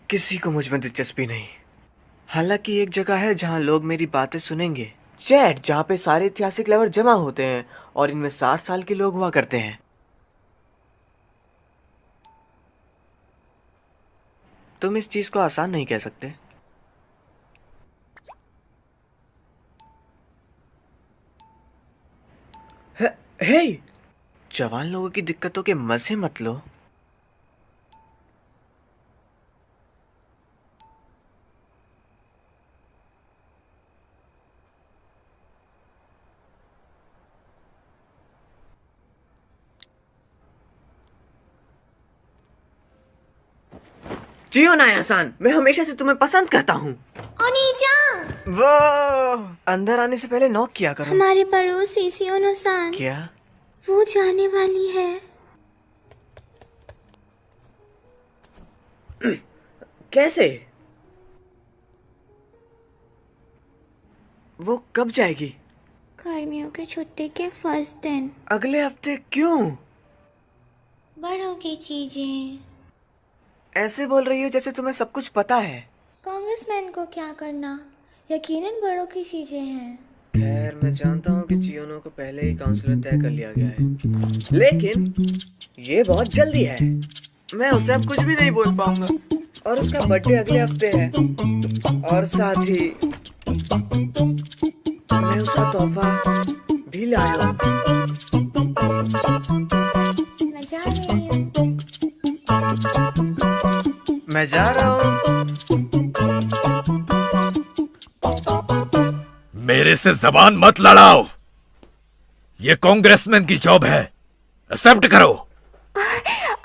किसी को मुझ में दिलचस्पी नहीं। हालांकि एक जगह है जहां लोग मेरी बातें सुनेंगे। चैट, जहां पे सारे ऐतिहासिक लवर जमा होते हैं और इनमें 60 साल के लोग हुआ करते हैं। तुम इस चीज को आसान नहीं कह सकते। हे, जवान लोगों की दिक्कतों के मजे मत लो। जियो ना आसान, मैं हमेशा से तुम्हें पसंद करता हूँ। ओनीजान, वो अंदर आने से पहले नॉक किया करो। हमारे पड़ोसी सियोनो-सान, क्या? वो जाने वाली है। कैसे? वो कब जाएगी? गर्मियों की छुट्टी के फर्स्ट दिन। अगले हफ्ते? क्यों? बड़ों की चीजें। ऐसे बोल रही हो जैसे तुम्हें सब कुछ पता है। कांग्रेसमैन को क्या करना, यकीनन बड़ों की चीजें हैं। खैर, मैं जानता हूँ कि चियोनो को पहले ही काउंसलर तय कर लिया गया है, लेकिन ये बहुत जल्दी है। मैं उसे अब कुछ भी नहीं बोल पाऊंगा। और उसका बर्थडे अगले हफ्ते है। और साथ ही मैं उसका तोहफा भी लाया हूँ। मैं जा रही हूँ। मैं जा रहा हूँ। मेरे से जबान मत लड़ाओ। ये कांग्रेसमैन की जॉब है, एक्सेप्ट करो।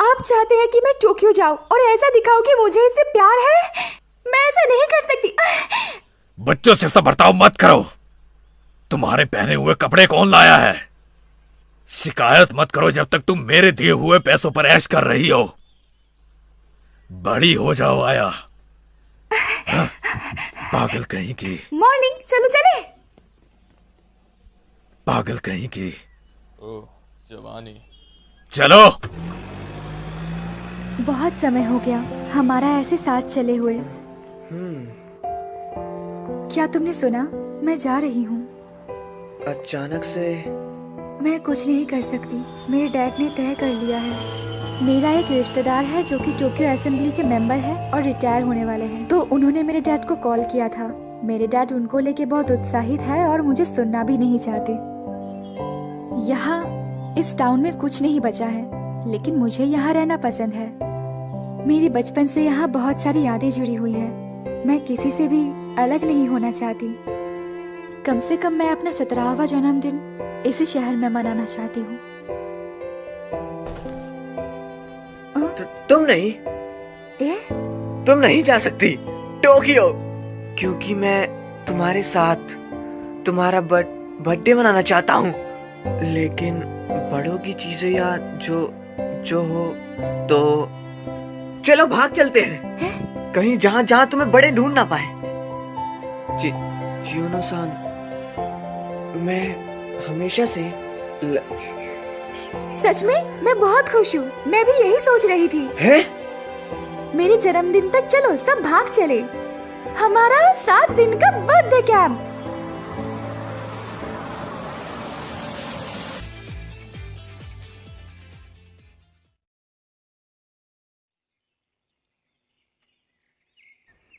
आप चाहते हैं कि मैं टोक्यो जाऊं और ऐसा दिखाऊं कि मुझे इससे प्यार है? मैं ऐसा नहीं कर सकती। बच्चों से ऐसा बर्ताव मत करो। तुम्हारे पहने हुए कपड़े कौन लाया है? शिकायत मत करो जब तक तुम मेरे दिए हुए पैसों पर ऐश कर रही हो। बड़ी हो जाओ आया। हाँ? पागल कहीं की। मॉर्निंग, चलो चले। पागल कहीं की। ओह, जवानी। चलो। बहुत समय हो गया हमारा ऐसे साथ चले हुए। क्या तुमने सुना? मैं जा रही हूँ। अचानक से? मैं कुछ नहीं कर सकती। मेरे डैड ने तय कर लिया है। मेरा एक रिश्तेदार है जो कि टोक्यो असेंबली के मेंबर है और रिटायर होने वाले हैं, तो उन्होंने मेरे डैड को कॉल किया था। मेरे डैड उनको लेके बहुत उत्साहित है और मुझे सुनना भी नहीं चाहते। यहाँ इस टाउन में कुछ नहीं बचा है, लेकिन मुझे यहाँ रहना पसंद है। मेरी बचपन से यहाँ बहुत सारी यादें जुड़ी हुई हैं। मैं किसी से भी अलग नहीं होना चाहती। कम से कम मैं अपना 17वां जन्मदिन इसी शहर में मनाना चाहती हूँ। तुम नहीं। तुम नहीं जा सकती टोक्यो, क्योंकि मैं तुम्हारे साथ तुम्हारा बर्थडे मनाना चाहता हूँ। लेकिन बड़ों की चीजें या जो जो हो तो चलो भाग चलते हैं कहीं जहां जहां तुम्हें बड़े ढूंढ ना पाए। चियोनो-सान, मैं हमेशा से सच में मैं बहुत खुश हूँ। मैं भी यही सोच रही थी। है? मेरे जन्मदिन तक चलो सब भाग चले। हमारा 7 दिन का बर्थडे कैंप।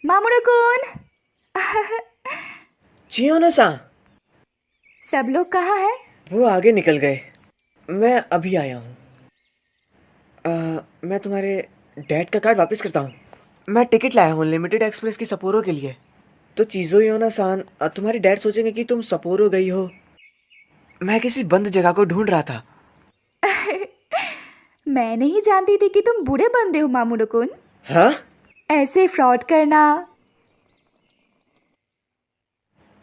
मामुरो-कुन। चियोनो-सान, सब लोग कहाँ हैं? वो आगे निकल गए। मैं अभी आया हूँ। मैं तुम्हारे डैड का कार्ड वापस करता हूँ। मैं टिकट लाया हूँ लिमिटेड एक्सप्रेस की सपोरो के लिए। तो चियोनो-सान, तुम्हारे डैड सोचेंगे कि तुम सपोरो गई हो। मैं किसी बंद जगह को ढूंढ रहा था। मैं नहीं जानती थी कि तुम बुरे बंदे हो मामुरो-कुन। हाँ? ऐसे फ्रॉड करना।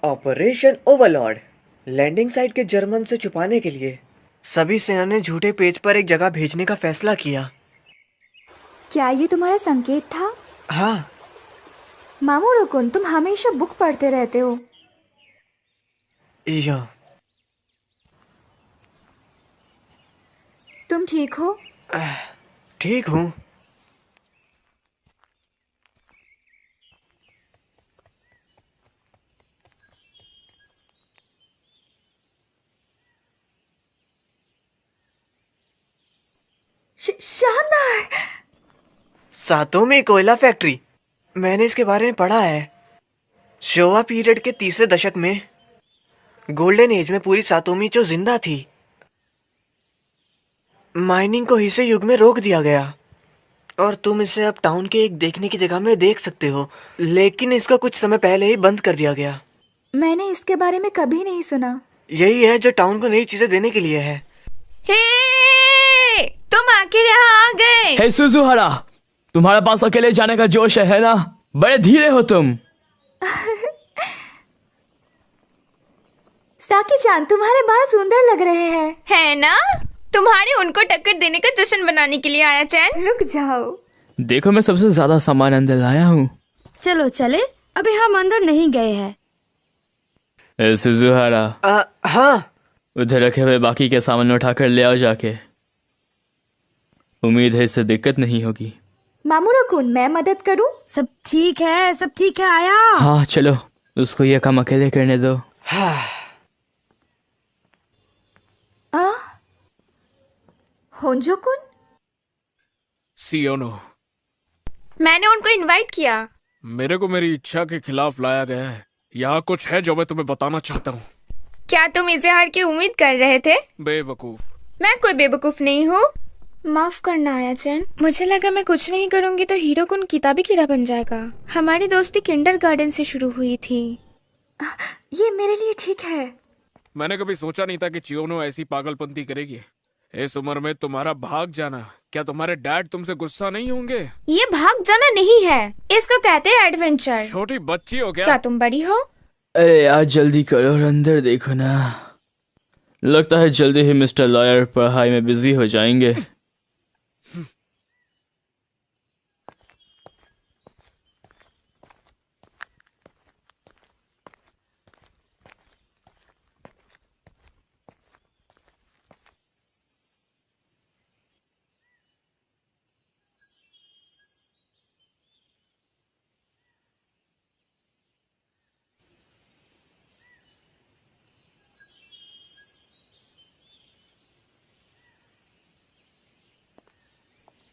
Operation Overlord. लैंडिंग साइट के जर्मन से छुपाने के लिए सभी सेना ने झूठे पेज पर एक जगह भेजने का फैसला किया। क्या ये तुम्हारा संकेत था? हाँ। मामुरो-कुन, तुम हमेशा बुक पढ़ते रहते हो। या तुम ठीक हो? ठीक हूँ। शानदार। सातोमी कोयला फैक्ट्री, मैंने इसके बारे में पढ़ा है। शोवा पीरियड के तीसरे दशक में गोल्डन एज में पूरी सातोमी जो जिंदा थी। माइनिंग को हिसे युग में रोक दिया गया और तुम इसे अब टाउन के एक देखने की जगह में देख सकते हो, लेकिन इसका कुछ समय पहले ही बंद कर दिया गया। मैंने इसके बारे में कभी नहीं सुना। यही है जो टाउन को नई चीजें देने के लिए है। हे, तुम आखिर यहाँ आ गए। हे सुजुहारा, तुम्हारे पास अकेले जाने का जोश है ना? बड़े धीरे हो तुम। साकी-चान, तुम्हारे बाल सुंदर लग रहे हैं। है ना? तुम्हारे उनको टक्कर देने का जश्न बनाने के लिए आया चैन। रुक जाओ। देखो, मैं सबसे ज्यादा सामान अंदर लाया हूँ। चलो चले, अभी हम अंदर नहीं गए हैं। हे सुजुहारा, हाँ, उधर रखे हुए बाकी के सामान उठाकर ले आओ जाके। उम्मीद है इससे दिक्कत नहीं होगी। मामूरो-कुन, मैं मदद करूं? सब ठीक है, सब ठीक है। आया। हाँ चलो, उसको ये काम अकेले करने दो। होंजो-कुन? सियोनो, मैंने उनको इनवाइट किया। मेरे को मेरी इच्छा के खिलाफ लाया गया है। यहाँ कुछ है जो मैं तुम्हें बताना चाहता हूँ। क्या तुम इजहार की उम्मीद कर रहे थे? बेवकूफ। मैं कोई बेवकूफ नहीं हूँ। माफ करना आया चैन, मुझे लगा मैं कुछ नहीं करूँगी तो हीरो कुन किताबी कीड़ा बन जाएगा। हमारी दोस्ती किंडरगार्टन से शुरू हुई थी। ये मेरे लिए ठीक है। मैंने कभी सोचा नहीं था कि चियोनो ऐसी पागलपंती करेगी। इस उम्र में तुम्हारा भाग जाना, क्या तुम्हारे डैड तुमसे गुस्सा नहीं होंगे? ये भाग जाना नहीं है, इसको कहते हैं एडवेंचर। छोटी बच्ची हो क्या? क्या तुम बड़ी हो? अरे यार, जल्दी करो और अंदर देखो ना। लगता है जल्दी ही मिस्टर लॉयर पढ़ाई में बिजी हो जाएंगे।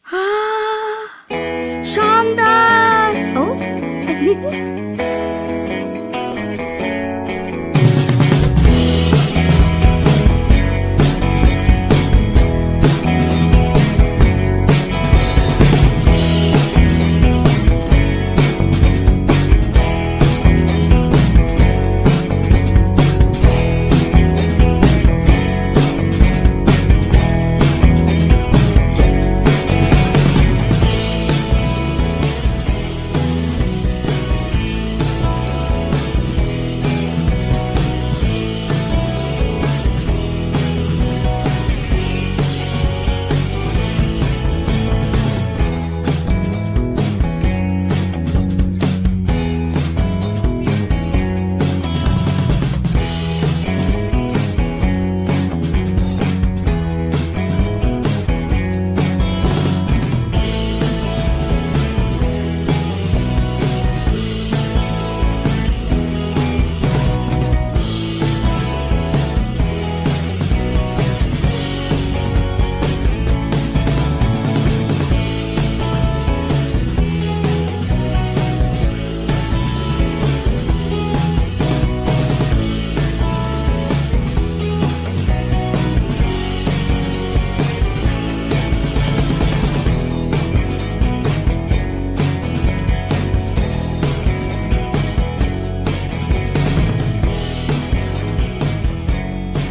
हाँ, शानदार। ओ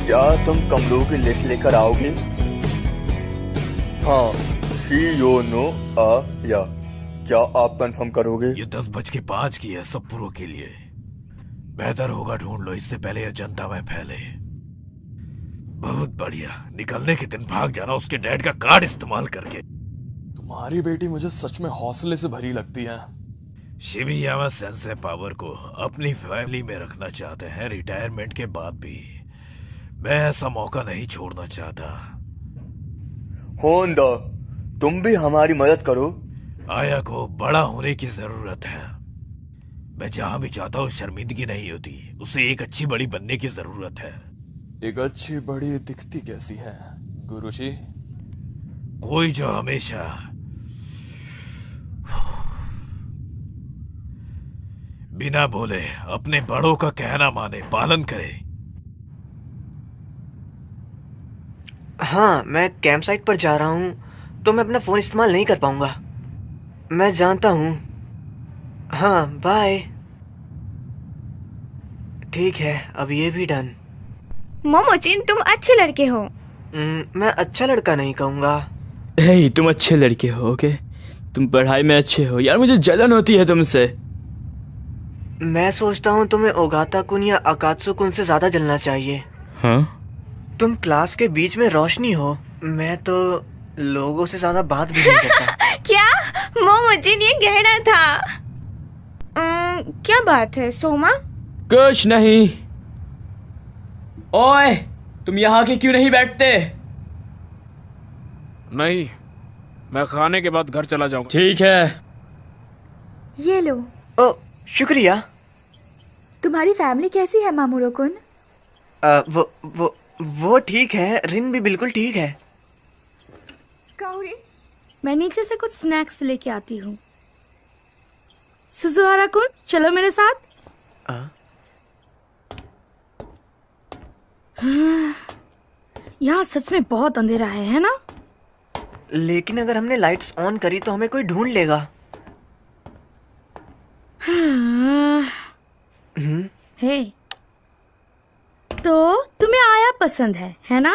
क्या तुम कमरों की लिस्ट लेकर आओगे? हाँ, शियोनो या क्या आप कंफर्म करोगे? ये 10:05 की है सप्पुरो के लिए। बेहतर होगा ढूंढ लो इससे पहले यह जनता में फैले। बहुत बढ़िया, निकलने के दिन भाग जाना उसके डैड का कार्ड इस्तेमाल करके। तुम्हारी बेटी मुझे सच में हौसले से भरी लगती है। शिमियामा सेंसे पावर को अपनी फैमिली में रखना चाहते हैं रिटायरमेंट के बाद भी। मैं ऐसा मौका नहीं छोड़ना चाहता। होंडा, तुम भी हमारी मदद करो। आया को बड़ा होने की जरूरत है। मैं जहां भी जाता हूँ शर्मिंदगी नहीं होती। उसे एक अच्छी बड़ी बनने की जरूरत है। एक अच्छी बड़ी दिखती कैसी है गुरुजी? कोई जो हमेशा बिना बोले अपने बड़ों का कहना माने, पालन करे। हाँ, मैं कैंप साइट पर जा रहा हूँ तो मैं अपना फ़ोन इस्तेमाल नहीं कर पाऊंगा। मैं जानता हूँ। हाँ, बाय। ठीक है, अब ये भी डन। मोमोचिन, तुम अच्छे लड़के हो। मैं अच्छा लड़का नहीं कहूँगा। हे, तुम अच्छे लड़के हो, ओके? तुम पढ़ाई में अच्छे हो। यार मुझे जलन होती है तुमसे। मैं सोचता हूँ तुम्हें ओगाता कुन या अकात्सु कुन से ज्यादा जलना चाहिए। हाँ? तुम क्लास के बीच में रोशनी हो। मैं तो लोगों से ज्यादा बात भी नहीं करता। क्या मोमोचिन, ये गहरा था। क्या बात है सोमा? कुछ नहीं। ओए, तुम यहाँ के क्यों नहीं बैठते? नहीं, मैं खाने के बाद घर चला जाऊंगा। ठीक है। ये लो। ओ, शुक्रिया। तुम्हारी फैमिली कैसी है मामूरो कुन? वो ठीक है। रिन भी बिल्कुल ठीक है। काओरी, मैं नीचे से कुछ स्नैक्स लेके आती हूँ। सुजुहारा कुन, चलो मेरे साथ। यहाँ सच में बहुत अंधेरा है ना? लेकिन अगर हमने लाइट्स ऑन करी तो हमें कोई ढूंढ लेगा। हे, तो तुम्हें आया पसंद है ना?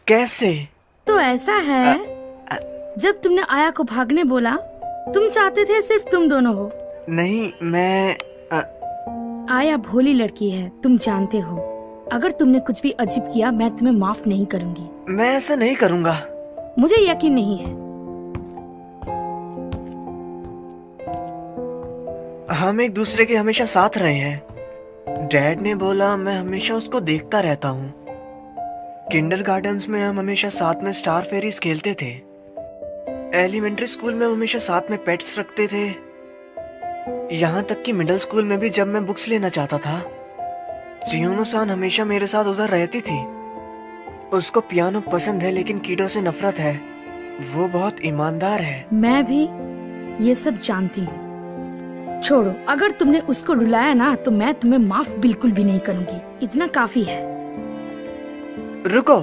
कैसे? तो ऐसा है, जब तुमने आया को भागने बोला, तुम चाहते थे सिर्फ तुम दोनों हो। नहीं, मैं आया भोली लड़की है, तुम जानते हो। अगर तुमने कुछ भी अजीब किया, मैं तुम्हें माफ नहीं करूंगी। मैं ऐसा नहीं करूंगा। मुझे यकीन नहीं है। हम एक दूसरे के हमेशा साथ रहे हैं। डैड ने बोला, मैं हमेशा उसको देखता रहता हूँ। किंडरगार्टन्स में हम हमेशा साथ में स्टार फेरीज खेलते थे। एलिमेंट्री स्कूल में हम हमेशा साथ में पेट्स रखते थे। यहाँ तक कि मिडिल स्कूल में भी जब मैं बुक्स लेना चाहता था, चियोनो-सान हमेशा मेरे साथ उधर रहती थी। उसको पियानो पसंद है लेकिन कीडो से नफरत है। वो बहुत ईमानदार है। मैं भी ये सब जानती हूँ। छोड़ो, अगर तुमने उसको रुलाया ना, तो मैं तुम्हें माफ बिल्कुल भी नहीं करूंगी। इतना काफी है। रुको,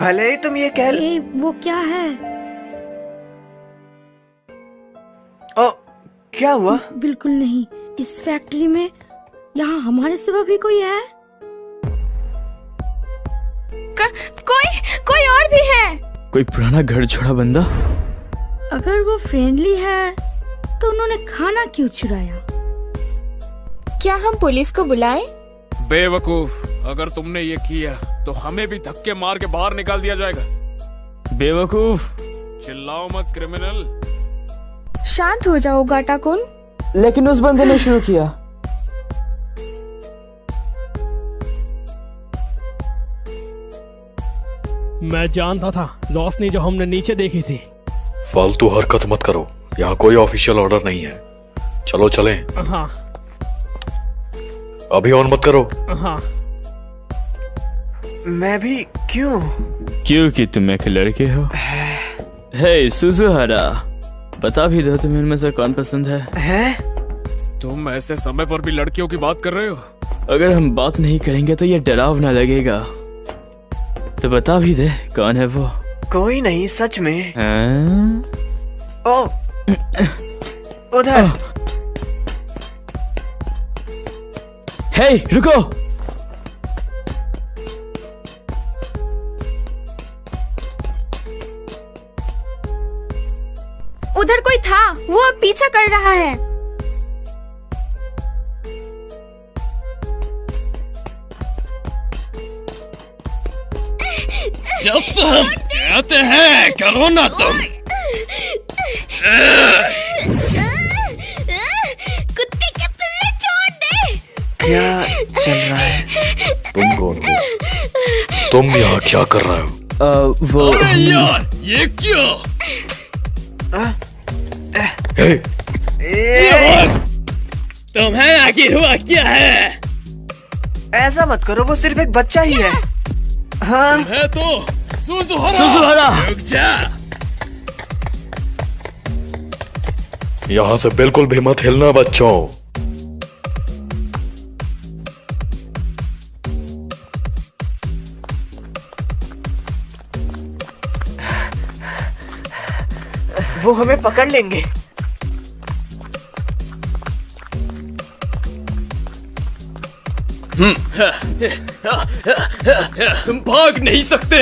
भले ही तुम ये कह वो क्या है? ओ, क्या हुआ? बिल्कुल नहीं। इस फैक्ट्री में यहाँ हमारे सिवा भी कोई है? कोई और भी है? कोई पुराना घर छोड़ा बंदा? अगर वो फ्रेंडली है तो उन्होंने खाना क्यों चुराया? क्या हम पुलिस को बुलाएं? बेवकूफ, अगर तुमने ये किया तो हमें भी धक्के मार के बाहर निकाल दिया जाएगा। बेवकूफ, चिल्लाओ मत क्रिमिनल। शांत हो जाओ गाटा कुन। लेकिन उस बंदे ने शुरू किया। मैं जानता था, रोशनी जो हमने नीचे देखी थी। फालतू हरकत मत करो, यहाँ कोई ऑफिशियल ऑर्डर नहीं है। चलो चलें। हाँ। अभी ऑन मत करो। हाँ। मैं भी क्यों? क्योंकि तुम एक लड़के हो। हे सुजुहारा, बता भी दो तुम्हें इनमें से कौन पसंद है? तुम ऐसे समय पर भी लड़कियों की बात कर रहे हो? अगर हम बात नहीं करेंगे तो ये डरावना लगेगा। तो बता भी दे, कौन है वो? कोई नहीं, सच में। ओ, उधर। हे, रुको। उधर कोई था, वो अब पीछा कर रहा है। जब हम कहते हैं करो ना तुम। कुत्ते के पिल्ले छोड़ दे। क्या चल रहा है? तुम कौन हो? तुम यहाँ क्या कर रहे हो? वो अरे यार, ये क्या? तुम्हें आखिर हुआ क्या है? ऐसा मत करो, वो सिर्फ एक बच्चा ही है। हाँ है तो सुजुहारा सुजुहारा! रुक जा। यहाँ से बिल्कुल भी मत हिलना बच्चों। वो हमें पकड़ लेंगे। तुम भाग नहीं सकते।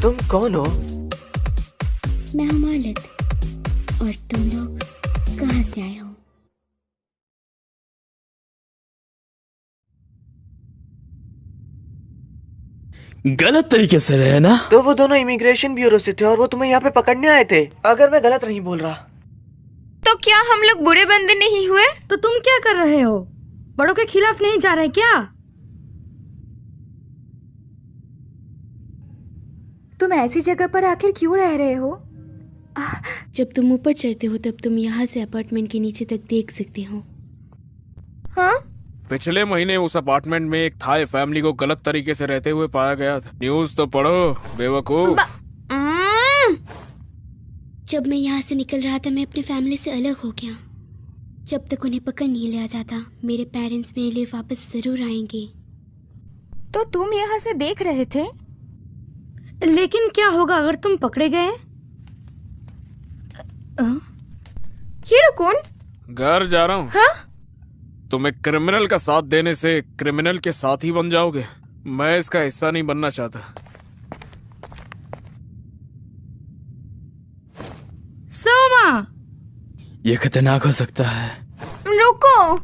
तुम कौन हो? मैं हूँ मालिक। और तुम लोग कहाँ से आए हो? गलत तरीके से रहे ना। तो वो दोनों इमिग्रेशन ब्यूरो से थे और वो तुम्हें यहाँ पे पकड़ने आए थे, अगर मैं गलत नहीं बोल रहा। तो क्या हम लोग बुरे बंदे नहीं हुए? तो तुम क्या कर रहे हो? बड़ों के खिलाफ नहीं जा रहे क्या? तुम ऐसी जगह पर आखिर क्यों रह रहे हो? जब तुम ऊपर चढ़ते हो तब तुम यहाँ से अपार्टमेंट के नीचे तक देख सकते हो। हाँ? पिछले महीने उस अपार्टमेंट में एक थाई फैमिली को गलत तरीके से रहते हुए पाया गया था। न्यूज़ तो पढ़ो बेवकूफ। जब मैं यहाँ से निकल रहा था मैं अपनी फैमिली से अलग हो गया। जब तक उन्हें पकड़ नहीं लिया जाता मेरे पेरेंट्स मेरे लिए वापस जरूर आएंगे। तो तुम यहाँ से देख रहे थे? लेकिन क्या होगा अगर तुम पकड़े गए? हीरो-कुन? घर जा रहा हूँ। हाँ? तुम एक क्रिमिनल का साथ देने से क्रिमिनल के साथ ही बन जाओगे। मैं इसका हिस्सा नहीं बनना चाहता। सोमा! ये खतरनाक हो सकता है। रुको!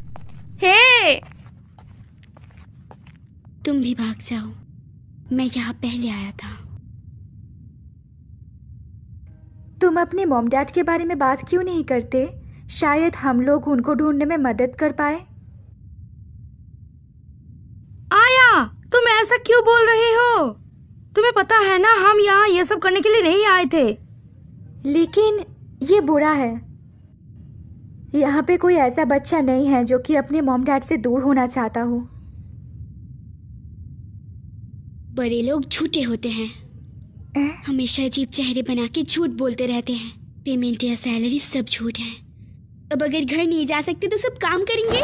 हे! तुम भी भाग जाओ। मैं यहाँ पहले आया था। तुम अपने मॉम डैड के बारे में बात क्यों नहीं करते? शायद हम लोग उनको ढूंढने में मदद कर पाए। आया, तुम ऐसा क्यों बोल रहे हो? तुम्हें पता है ना हम यहाँ ये सब करने के लिए नहीं आए थे। लेकिन ये बुरा है। यहाँ पे कोई ऐसा बच्चा नहीं है जो कि अपने मॉम डैड से दूर होना चाहता हो। बड़े लोग झूठे होते हैं। हमेशा अजीब चेहरे बना के झूठ बोलते रहते हैं। पेमेंट या सैलरी सब झूठ है। अब अगर घर नहीं जा सकते तो सब काम करेंगे।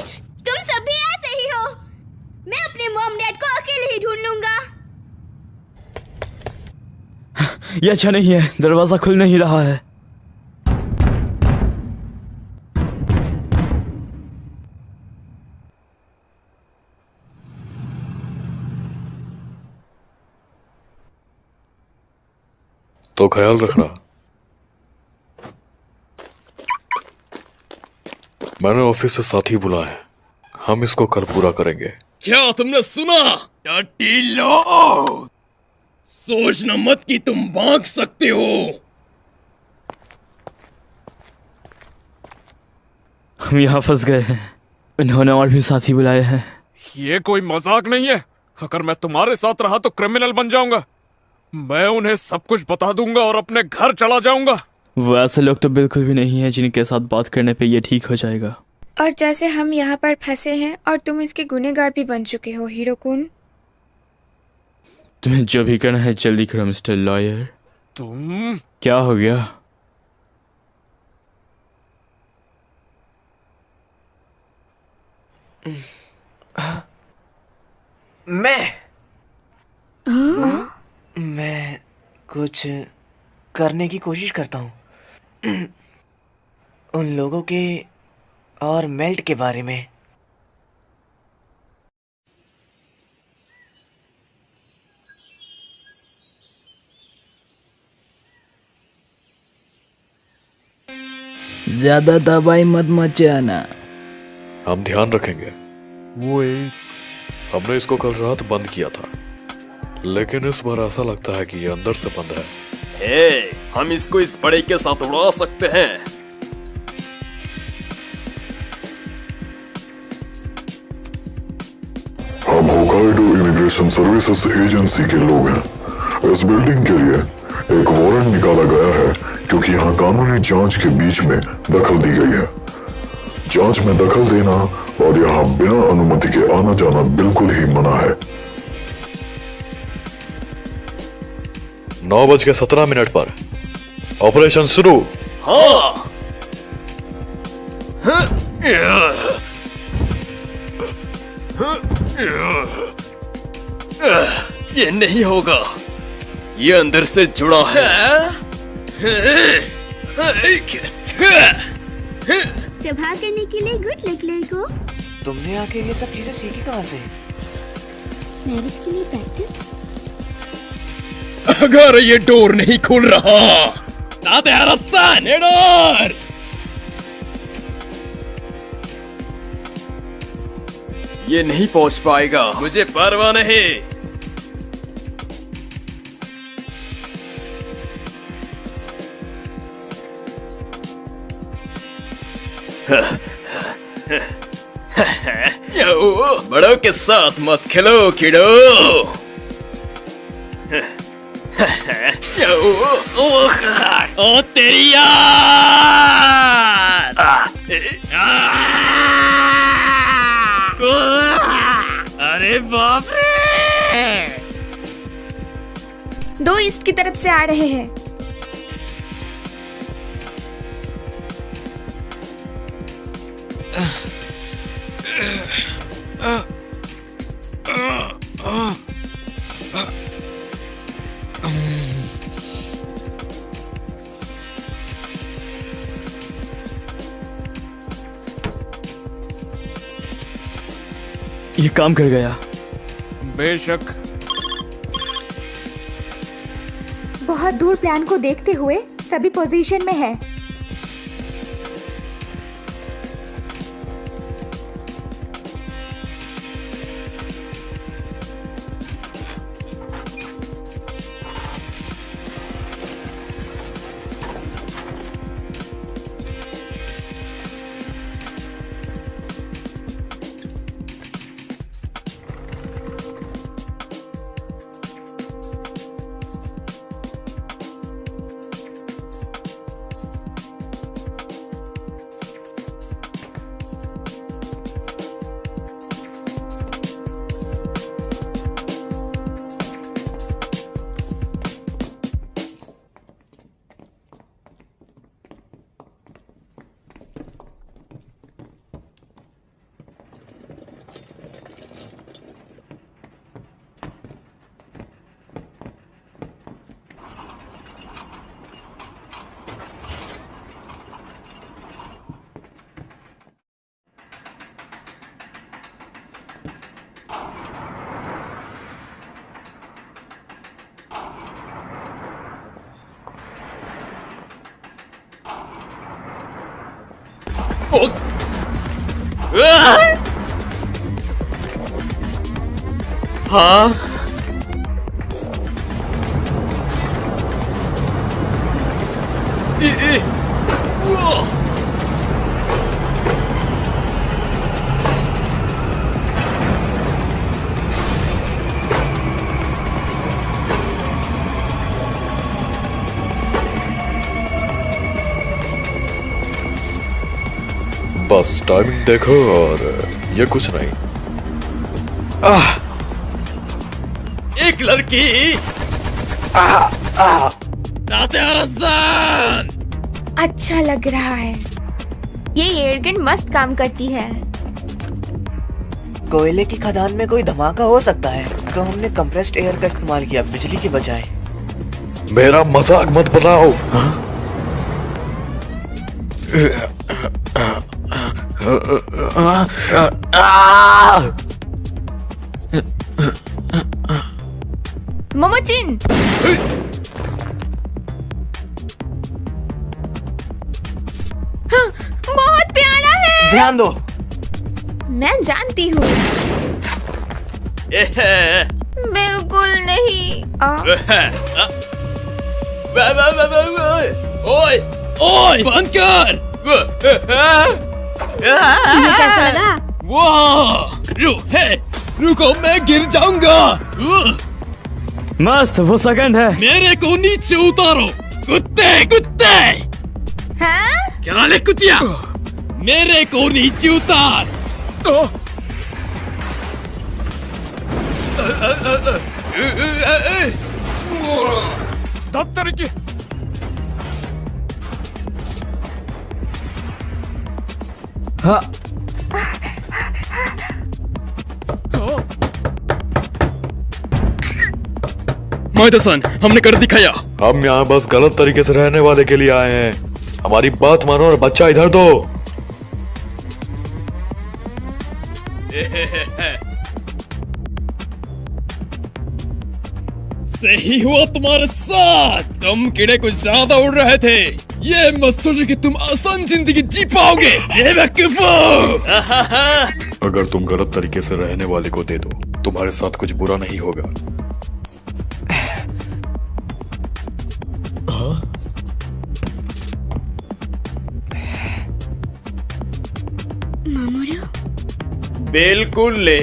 तुम सब भी ऐसे ही हो। मैं अपने मॉम डैड को अकेले ही ढूंढ लूंगा। ये अच्छा नहीं है, दरवाजा खुल नहीं रहा है। तो ख्याल रखना। मैंने ऑफिस से साथी बुलाए हैं, हम इसको कल पूरा करेंगे। क्या तुमने सुना? टट्टी लो, सोचना मत कि तुम भाग सकते हो। हम यहाँ फंस गए हैं। इन्होंने और भी साथी बुलाए हैं। ये कोई मजाक नहीं है। अगर मैं तुम्हारे साथ रहा तो क्रिमिनल बन जाऊंगा। मैं उन्हें सब कुछ बता दूंगा और अपने घर चला जाऊंगा। वो ऐसे लोग तो बिल्कुल भी नहीं है जिनके साथ बात करने पे ये ठीक हो जाएगा। और जैसे हम यहाँ पर फंसे हैं और तुम इसके गुनहगार भी बन चुके हो हीरो-कुन। तुम्हें जो भी करना है जल्दी करो मिस्टर लॉयर। तुम क्या हो गया? मैं कुछ करने की कोशिश करता हूँ उन लोगों के और मेल्ट के बारे में। ज्यादा तबाही मत मचाना। हम ध्यान रखेंगे। हमने इसको कल रात बंद किया था, लेकिन इस बार ऐसा लगता है कि ये अंदर से बंद है। हम इसको इस बड़े के साथ उड़ा सकते हैं। हम होकाइडो इमिग्रेशन सर्विसेज एजेंसी के लोग हैं। इस बिल्डिंग के लिए एक वारंट निकाला गया है क्योंकि यहाँ कानूनी जांच के बीच में दखल दी गई है। जांच में दखल देना और यहाँ बिना अनुमति के आना जाना बिल्कुल ही मना है। 9:17 पर ऑपरेशन शुरू। हाँ। ये नहीं होगा, ये अंदर से जुड़ा है। प्रभाव करने के लिए गुड लक लड़को। तुमने आखिर ये सब चीजें सीखी कहाँ से? मैरिज के लिए प्रैक्टिस। अगर ये डोर नहीं खुल रहा, ताते हरस्तान ये डोर। ये नहीं पहुंच पाएगा, मुझे परवाह नहीं। बड़ों के साथ मत खेलो किडो। ओ तेरी याद। अरे बाप रे। 2 ईस्ट की तरफ से आ रहे हैं। ये काम कर गया। बेशक। बहुत दूर प्लान को देखते हुए सभी पोजीशन में है। हाँ। बस टाइमिंग देखो और ये कुछ नहीं। एक लड़की। अच्छा लग रहा है। ये एयरगन मस्त काम करती है। कोयले की खदान में कोई धमाका हो सकता है, तो हमने कंप्रेस्ड एयर का इस्तेमाल किया बिजली के बजाय। मेरा मजाक मत बनाओ। मोमोचिन। हाँ। ध्यान दो। मैं जानती हूँ। बिल्कुल नहीं। ओए ओए बंद कर। तुम्हें कैसा लगा? रुको मैं गिर जाऊंगा। मस्त, वो सेकंड है। मेरे को नीचे उतारो कुत्ते कुत्ते। हाँ? क्या ले कुतिया, मेरे को नीचे उतार। दफ्तर की हाँ माइदसन, हमने कर दिखाया। हम यहाँ बस गलत तरीके से रहने वाले के लिए आए हैं। हमारी बात मानो और बच्चा इधर दो। सही हुआ तुम्हारे साथ। तुम कीड़े कुछ ज्यादा उड़ रहे थे। ये मत सोचो कि तुम आसान जिंदगी जी पाओगे। अगर तुम गलत तरीके से रहने वाले को दे दो, तुम्हारे साथ कुछ बुरा नहीं होगा। मामूरो बिल्कुल ले।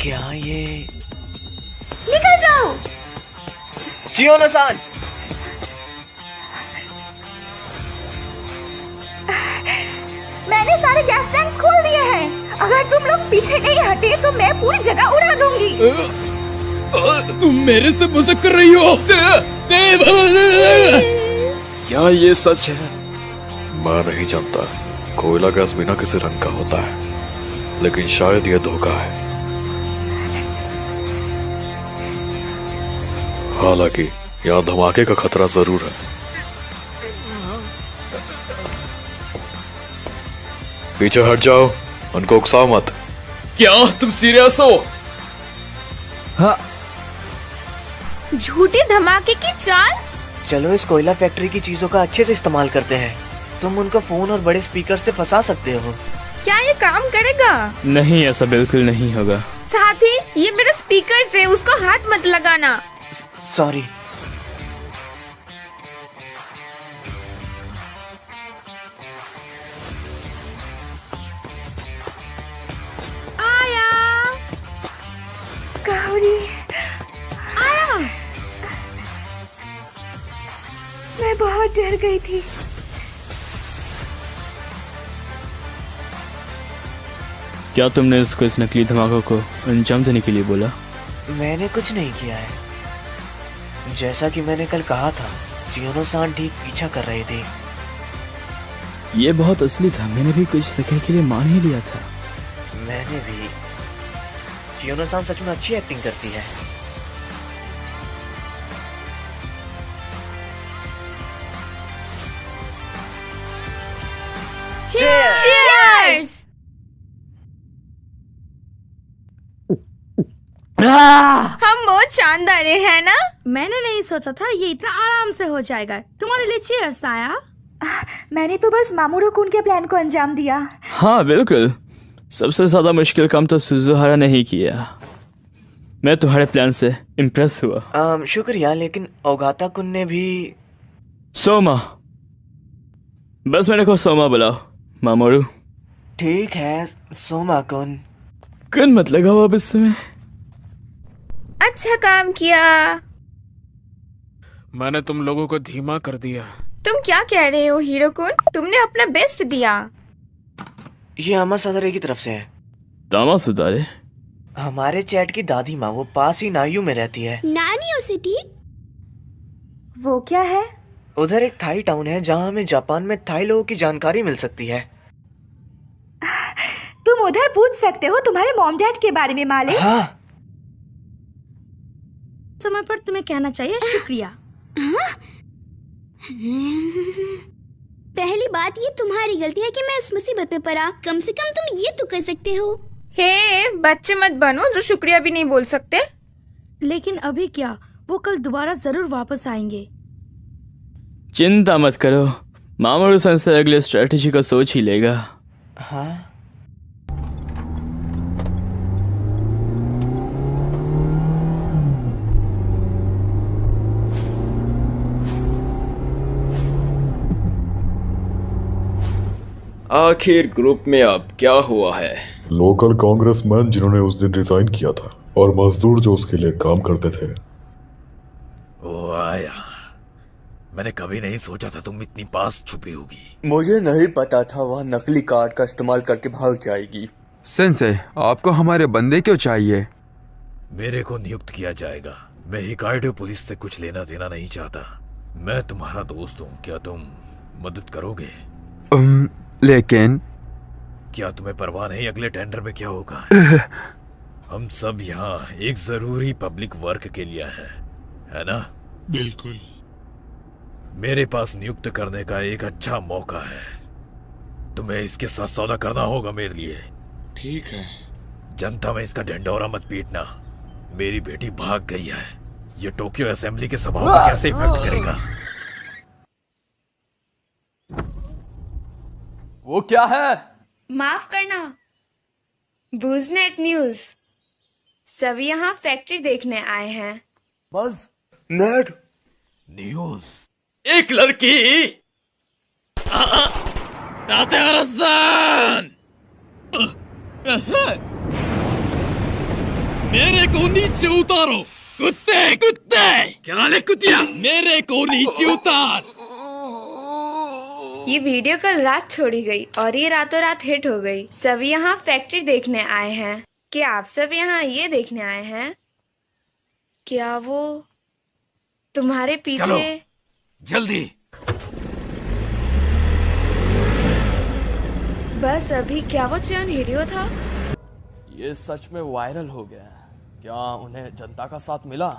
क्या ये? निकल जाओ। चियोनो-सान, मैंने सारे गैस टैंक्स खोल दिए हैं। अगर तुम लोग पीछे नहीं हटे तो मैं पूरी जगह उड़ा दूंगी। तुम मेरे से मजाक कर रही हो? क्या ये सच है? मैं नहीं जानता। कोयला गैस बिना किसी रंग का होता है, लेकिन शायद यह धोखा है। हालांकि यहाँ धमाके का खतरा जरूर है। पीछे हट जाओ, उनको उकसाओ मत। क्या तुम सीरियस हो? हाँ। झूठे धमाके की चाल। चलो इस कोयला फैक्ट्री की चीजों का अच्छे से इस्तेमाल करते हैं। तुम उनको फोन और बड़े स्पीकर से फंसा सकते हो। क्या ये काम करेगा? नहीं, ऐसा बिल्कुल नहीं होगा। साथी, ये मेरा स्पीकर से, उसको हाथ मत लगाना। सॉरी। आया गौरी, आया। मैं बहुत डर गई थी। क्या तुमने इसको इस नकली धमाकों को अंजाम देने के लिए बोला? मैंने कुछ नहीं किया है। जैसा कि मैंने कल कहा था, चियोनो-सान ठीक पीछा कर रहे थे। ये बहुत असली था। मैंने भी कुछ सेकंड के लिए मान ही लिया था। मैंने भी। चियोनो-सान सच में अच्छी एक्टिंग करती है। Cheers! हम बहुत शानदार है ना? मैंने नहीं सोचा था ये इतना आराम से हो जाएगा। तुम्हारे लिए चीयर्स आया। मैंने तो बस मामूरो कुन के प्लान को अंजाम दिया। हाँ बिल्कुल, सबसे ज्यादा मुश्किल काम तो सुजुहारा ने ही किया। मैं तुम्हारे प्लान से इम्प्रेस हुआ। शुक्रिया, लेकिन ओगाता कुन ने भी। सोमा, बस मेरे को सोमा बुलाओ। मामोरू। ठीक है सोमा कुन। कुन मत लगाओ अब इस समय। अच्छा काम किया। मैंने तुम लोगों को धीमा कर दिया। तुम क्या कह रहे हो हीरो कुन? तुमने अपना बेस्ट दिया। ये अमा सदरे की तरफ से है। तामा सुधारे? हमारे चैट की दादी माँ, वो पास ही नायू में रहती है। नानियो सिटी? वो क्या है? उधर एक थाई टाउन है जहाँ हमें जापान में थाई लोगों की जानकारी मिल सकती है। तुम उधर पूछ सकते हो तुम्हारे मॉम डैड के बारे में मालिक। हाँ। समय पर तुम्हें कहना चाहिए शुक्रिया। पहली बात ये तुम्हारी गलती है कि मैं इस मुसीबत में पड़ा। कम से कम तुम ये तो कर सकते हो। हे, बच्चे मत बनो जो शुक्रिया भी नहीं बोल सकते। लेकिन अभी क्या, वो कल दोबारा जरूर वापस आएंगे। चिंता मत करो, मामूर सन से अगले स्ट्रेटजी का सोच ही लेगा। हाँ। आखिर ग्रुप में अब क्या हुआ है? लोकल कांग्रेसमैन जिन्होंने उस दिन रिजाइन किया था और मजदूर जो उसके लिए काम करते थे। वो आया। मैंने कभी नहीं सोचा था तुम इतनी पास छुपी होगी। मुझे नहीं पता था वह नकली कार्ड का इस्तेमाल करके भाग जाएगी। सेंसे, आपको हमारे बंदे क्यों चाहिए? मेरे को नियुक्त किया जाएगा। मैं हिकाइडो पुलिस से कुछ लेना देना नहीं चाहता। मैं तुम्हारा दोस्त हूँ, क्या तुम मदद करोगे? लेकिन क्या तुम्हें परवाह नहीं अगले टेंडर में क्या होगा? हम सब यहाँ एक जरूरी पब्लिक वर्क के लिए हैं, है ना? बिल्कुल। मेरे पास नियुक्त करने का एक अच्छा मौका है। तुम्हें इसके साथ सौदा करना होगा मेरे लिए। ठीक है। जनता में इसका ढिंढोरा मत पीटना। मेरी बेटी भाग गई है। ये टोक्यो असेंबली के स्वभाव को कैसे इफेक्ट करेगा? वो क्या है? माफ करना, बूजनेट न्यूज। सब यहाँ फैक्ट्री देखने आए हैं। बस नेट न्यूज। एक लड़की मेरे को नीचे उतारो, कुत्ते कुत्ते! क्या ले कुतिया, मेरे को नीचे उतार। ये वीडियो कल रात छोड़ी गई और ये रातों रात हिट हो गई। सब यहाँ फैक्ट्री देखने आए हैं। क्या आप सब यहाँ ये देखने आए हैं? क्या वो तुम्हारे पीछे? चलो, जल्दी। बस अभी क्या वो चयन हीडियो था? ये सच में वायरल हो गया। क्या उन्हें जनता का साथ मिला?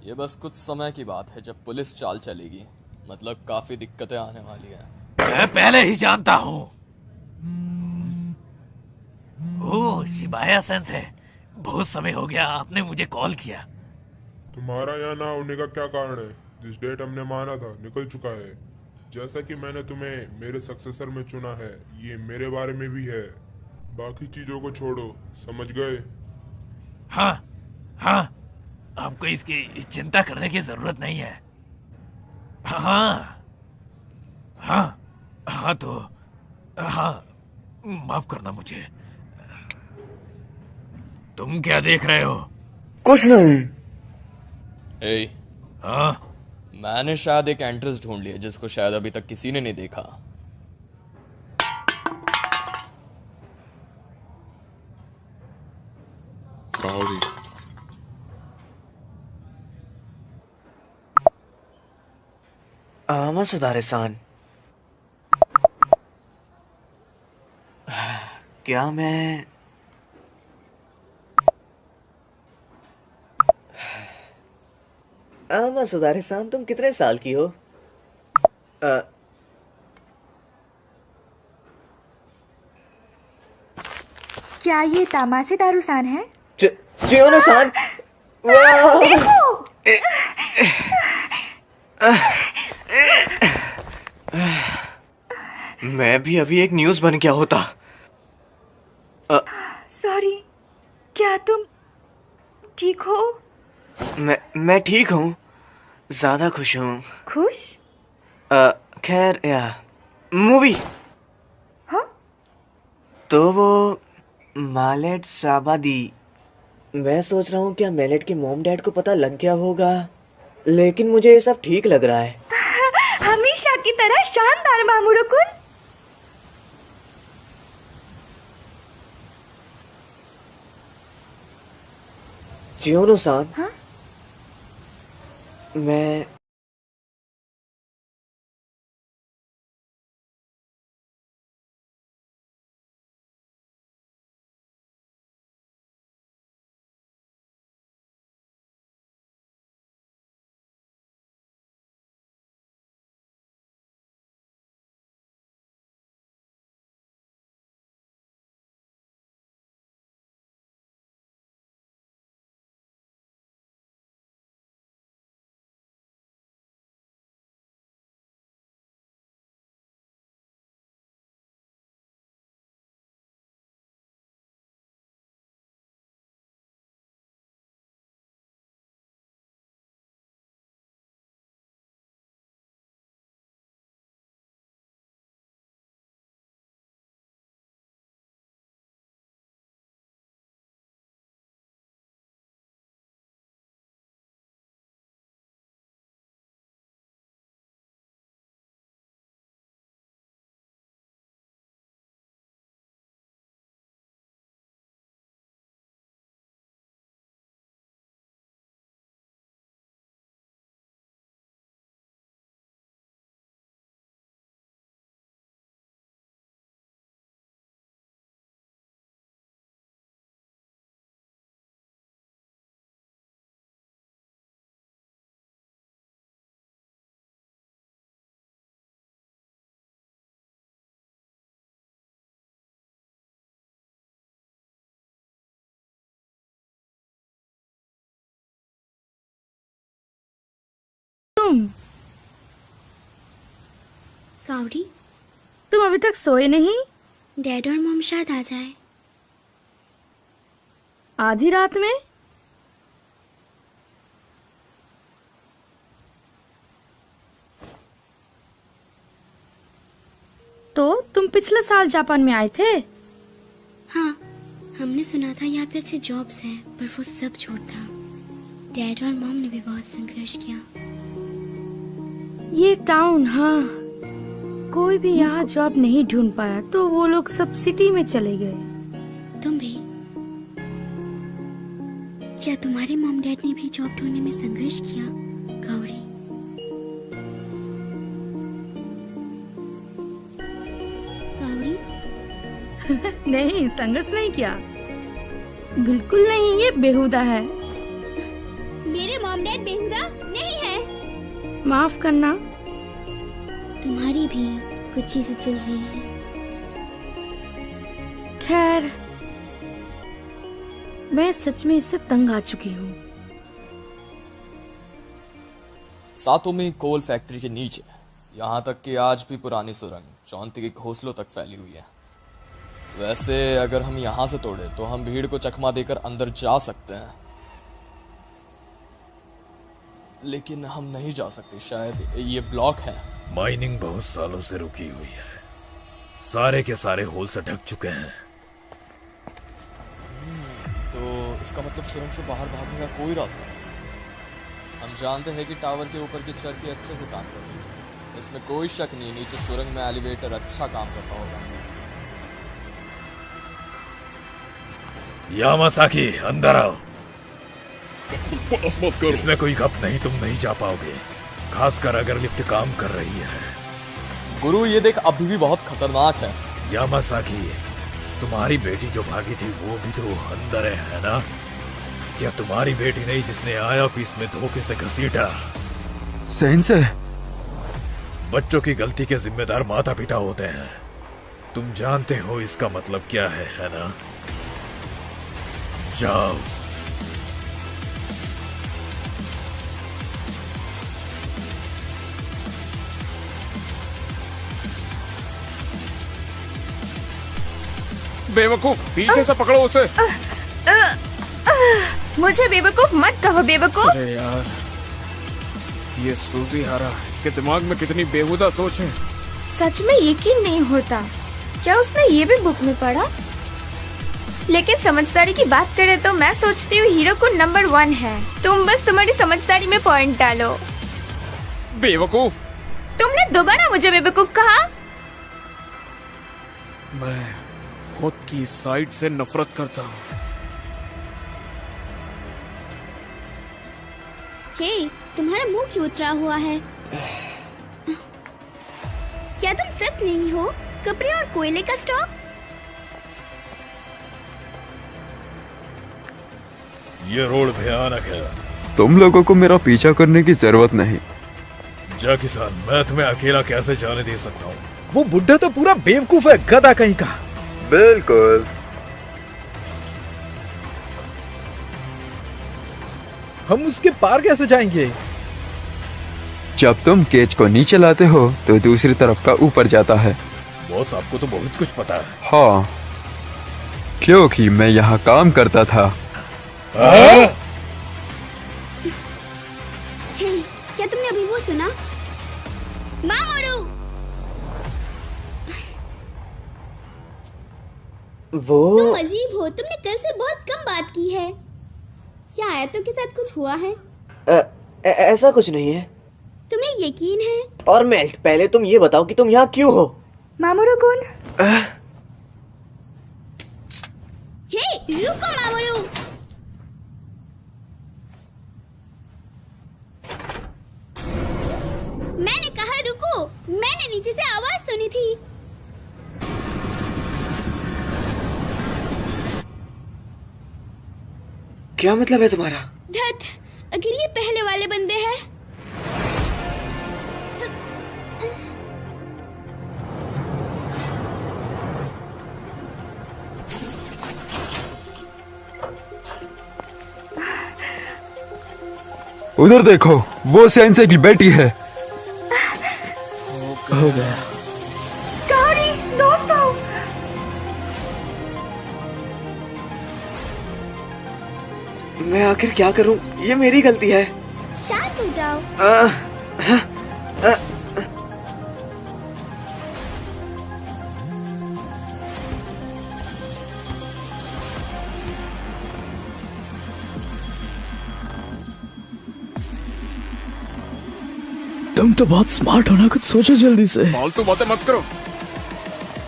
ये बस कुछ समय की बात है जब पुलिस चाल चलेगी। मतलब काफी दिक्कतें आने वाली हैं। मैं पहले ही जानता हूँ। ओह, शिबाया सेंसे, बहुत समय हो गया आपने मुझे कॉल किया। तुम्हारा यहाँ ना होने का क्या कारण है? जिस डेट हमने माना था निकल चुका है। जैसा कि मैंने तुम्हें मेरे सक्सेसर में चुना है, ये मेरे बारे में भी है। बाकी चीजों को छोड़ो, समझ गए? हाँ हाँ, आपको इसकी चिंता करने की जरूरत नहीं है। हाँ हाँ हाँ, तो हाँ, माफ करना मुझे। तुम क्या देख रहे हो? कुछ नहीं। ए, हाँ? मैंने शायद एक एंट्रेंस ढूंढ लिया जिसको शायद अभी तक किसी ने नहीं देखा। आमा सुधारे-सान, क्या मैं आमा सुधारे-सान, तुम कितने साल की हो? क्या ये तामासे दारूसान है? चियोनो-सान, देखो! मैं भी अभी एक न्यूज़ बन गया होता। सॉरी, क्या तुम ठीक हो? मैं ठीक हूँ, ज्यादा खुश हूँ। खुश? खैर, या मूवी। हाँ? तो वो मालेट साबादी, मैं सोच रहा हूँ क्या मेलेट के मॉम डैड को पता लग गया होगा, लेकिन मुझे ये सब ठीक लग रहा है। हमेशा की तरह शानदार मामूरो-कुन। चियोनो-सान, हाँ? मैं तुम? काउडी, तुम अभी तक सोए नहीं? डैड और मॉम शायद आ जाए। आधी रात में? तो तुम पिछले साल जापान में आए थे? हाँ, हमने सुना था यहाँ पे अच्छे जॉब्स हैं, पर वो सब झूठ था। डैड और मॉम ने भी बहुत संघर्ष किया। ये टाउन, हाँ, कोई भी यहाँ जॉब नहीं ढूंढ पाया तो वो लोग सब सिटी में चले गए। तुम भी? क्या तुम्हारे मॉम डैड ने भी जॉब ढूंढने में संघर्ष किया, काउडी? काउडी? नहीं, संघर्ष नहीं किया, बिल्कुल नहीं, ये बेहुदा है। मेरे मॉम डैड बेहुदा नहीं है। माफ करना। तुम्हारी भी कुछ चीजें चल रही हैं। खैर, मैं सच में इससे तंग आ चुकी हूँ। सातोमी कोल फैक्ट्री के नीचे, यहाँ तक कि आज भी पुरानी सुरंग चौंती के घोंसलों तक फैली हुई है। वैसे अगर हम यहाँ से तोड़े तो हम भीड़ को चकमा देकर अंदर जा सकते हैं, लेकिन हम नहीं जा सकते, शायद ये ब्लॉक है। माइनिंग बहुत सालों से रुकी हुई है, सारे के सारे होल से ढक चुके हैं। तो इसका मतलब सुरंग से बाहर भागने का कोई रास्ता नहीं। हम जानते हैं कि टावर के ऊपर की चरखी अच्छे से काम कर रही है, इसमें कोई शक नहीं नीचे सुरंग में एलिवेटर अच्छा काम करता होगा। यामासाकी, अंदर आओ। इसमें कोई गप नहीं, तुम नहीं जा पाओगे, खासकर अगर लिफ्ट काम कर रही है। गुरु, ये देख अभी भी बहुत खतरनाक है। यामासाकी, तुम्हारी बेटी जो भागी थी वो भी तो अंदर है ना? क्या तुम्हारी बेटी नहीं जिसने आया ऑफिस में धोखे से घसीटा? सेंसे, बच्चों की गलती के जिम्मेदार माता पिता होते हैं, तुम जानते हो इसका मतलब क्या है ना? जाओ। बेवकूफ, पीछे से पकड़ो उसे। मुझे बेवकूफ मत कहो, बेवकूफ। अरे यार, ये सूजी हारा, इसके दिमाग में कितनी बेहुदा सोच है। सच में यकीन नहीं होता, क्या उसने ये भी बुक में पढ़ा? लेकिन समझदारी की बात करें तो मैं सोचती हूँ हीरो को नंबर 1 है। तुम बस तुम्हारी समझदारी में पॉइंट डालो। बेवकूफ, तुमने दोबारा मुझे बेवकूफ कहा। मैं खुद की साइड से नफरत करता हूँ। हे, तुम्हारा मुंह क्यों उतरा हुआ है? क्या तुम सिर्फ नहीं हो कपड़े और कोयले का स्टॉक? ये रोड भयानक है। तुम लोगों को मेरा पीछा करने की जरूरत नहीं। जा किसान, मैं तुम्हें अकेला कैसे जाने दे सकता हूँ? वो बुड्ढा तो पूरा बेवकूफ है, गधा कहीं का। बिल्कुल। हम उसके पार कैसे जाएंगे? जब तुम केज को नीचे लाते हो तो दूसरी तरफ का ऊपर जाता है। बॉस, आपको तो बहुत कुछ पता है। हाँ, क्योंकि मैं यहाँ काम करता था। हे, क्या तुमने अभी वो सुना? मामोरू! वो तुम अजीब हो, तुमने कल से बहुत कम बात की है। क्या आयतों के साथ कुछ हुआ है? ऐसा कुछ नहीं है। तुम्हें यकीन है? और मेल्ट, पहले तुम ये बताओ कि तुम यहाँ क्यों हो? मामोरू-कुन। हे, रुको मामोरू। मैंने कहा रुको, मैंने नीचे से आवाज सुनी थी। क्या मतलब है तुम्हारा? धत, अगर ये पहले वाले बंदे हैं। उधर देखो, वो सेंसे की बेटी है। हो गया। काओरी, दोस्त आओ। मैं आखिर क्या करूं? ये मेरी गलती है। शांत हो जाओ। तुम तो बहुत स्मार्ट हो ना, कुछ सोचो जल्दी से। फालतू बातें मत करो।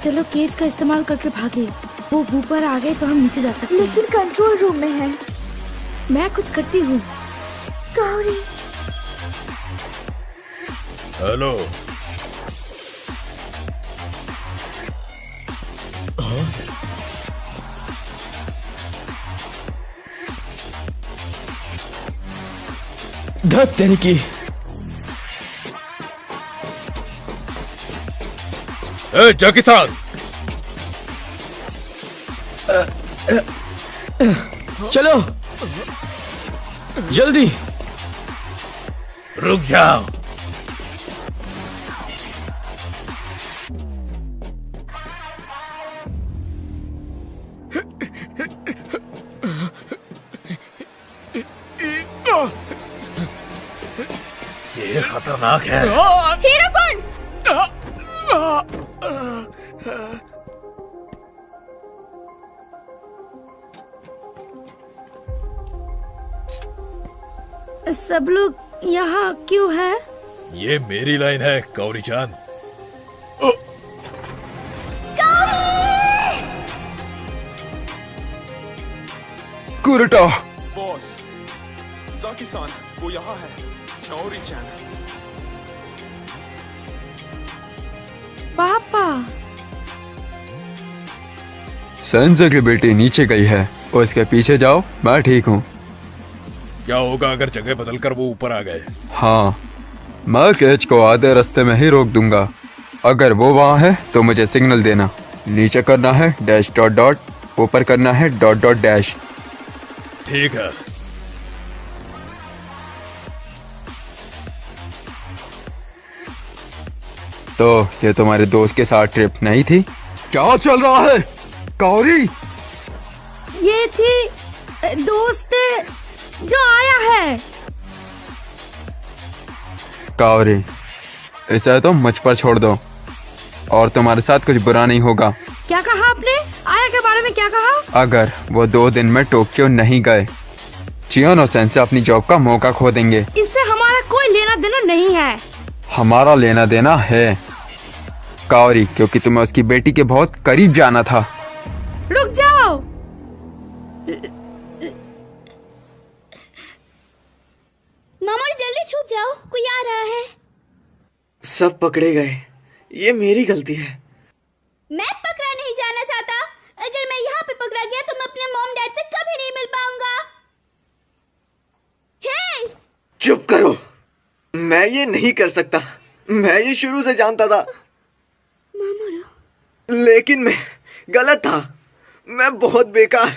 चलो केज का इस्तेमाल करके भागे। वो ऊपर आ गए तो हम नीचे जा सकते हैं। लेकिन कंट्रोल रूम में है। मैं कुछ करती हूँ। काओरी। हेलो। धत तेरी की। जैकी सान, चलो जल्दी। रुक जाओ। ये खतरनाक है। हीरो कौन? सब लोग यहाँ क्यों हैं? ये मेरी लाइन है काओरी चान। कुरुटा। बॉस, ज़ाकी-सान, वो यहाँ है। काओरी चान। पापा। सेंसे की बेटी नीचे गई है, उसके पीछे जाओ, मैं ठीक हूँ। क्या होगा अगर जगह बदलकर वो ऊपर आ गए? हाँ, मैं केज को आधे रास्ते में ही रोक दूंगा। अगर वो वहाँ है तो मुझे सिग्नल देना। नीचे करना है डैश डॉट डॉट, ऊपर करना है डॉट डॉट डैश। ठीक है। तो ये तुम्हारे दोस्त के साथ ट्रिप नहीं थी? क्या चल रहा है काओरी? ये थी दोस्त जो आया है। काओरी, इसे तो मुझ पर छोड़ दो और तुम्हारे साथ कुछ बुरा नहीं होगा। क्या कहा आपने? आया के बारे में क्या कहा? अगर वो 2 दिन में टोक्यो नहीं गए, चियोनो सेंसे अपनी जॉब का मौका खो देंगे। इससे हमारा कोई लेना देना नहीं है। हमारा लेना देना है काओरी, क्योंकि तुम्हें उसकी बेटी के बहुत करीब जाना था। रुक जाओ। मामा जल्दी छुप जाओ, कोई आ रहा है। सब पकड़े गए, ये मेरी गलती है। मैं पकड़ा नहीं जाना चाहता। अगर मैं यहाँ पे पकड़ा गया तो मैं अपने मॉम डैड से कभी नहीं मिल पाऊंगा। हे! चुप करो, मैं ये नहीं कर सकता। मैं ये शुरू से जानता था। लेकिन मैं गलत था। मैं बहुत बेकार।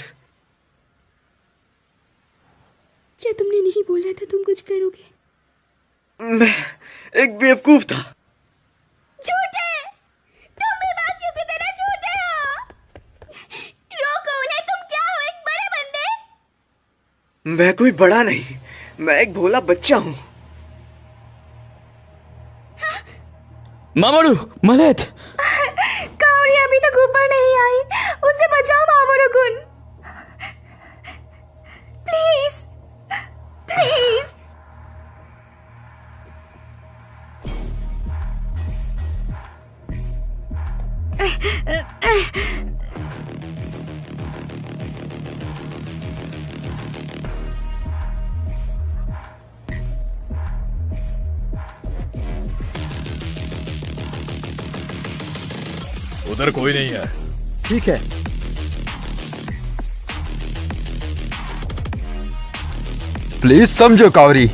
क्या तुमने नहीं बोला था तुम कुछ करोगे? मैं एक बेवकूफ था। झूठे! तुम भी बाकियों की तरह झूठे हो। रोको उन्हें, तुम क्या हो, एक बड़े बंदे? मैं कोई बड़ा नहीं, मैं एक भोला बच्चा हूँ। मामारू, मदद! काओरी अभी तक ऊपर नहीं आई, उसे बचाओ मामारू-कुन। Please, please. उधर कोई नहीं है। ठीक है। प्लीज समझो काओरी।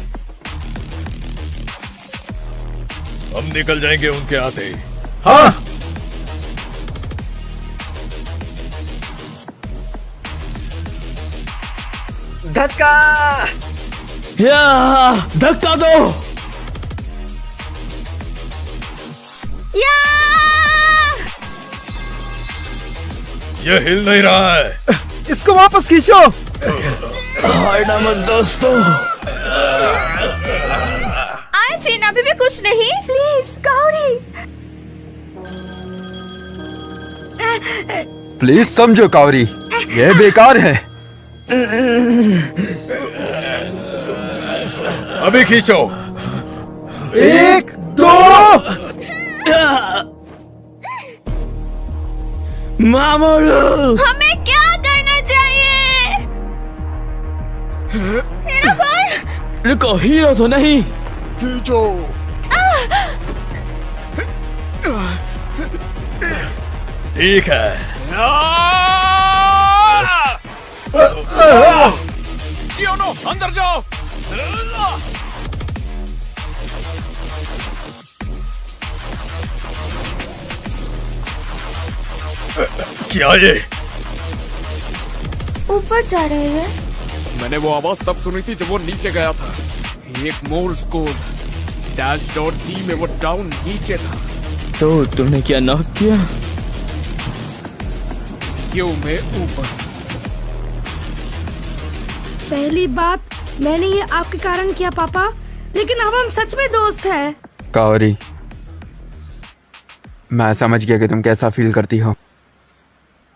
हम निकल जाएंगे उनके आते ही। हाँ। धक्का! धक्का दो। ये हिल नहीं रहा है। इसको वापस खींचो। हटना मत दोस्तों। आए चीन, अभी भी कुछ नहीं। Please Kauri. प्लीज समझो कावरी, ये बेकार है। अभी खींचो। 1 2। मामोरू, हमें क्या करना चाहिए? हीरो कौन? रुको, हीरो तो नहीं। खींचो। ठीक है। जियोनो, अंदर जाओ। क्या ये? ऊपर जा रहे हैं। मैंने वो आवाज तब सुनी थी जब वो नीचे गया था। एक मोर्स कोड -D में वो डाउन नीचे था। तो तुमने क्या नॉक किया? क्यों में ऊपर। पहली बात, मैंने ये आपके कारण किया पापा, लेकिन अब हम सच में दोस्त हैं। कावरी, मैं समझ गया कि तुम कैसा फील करती हो,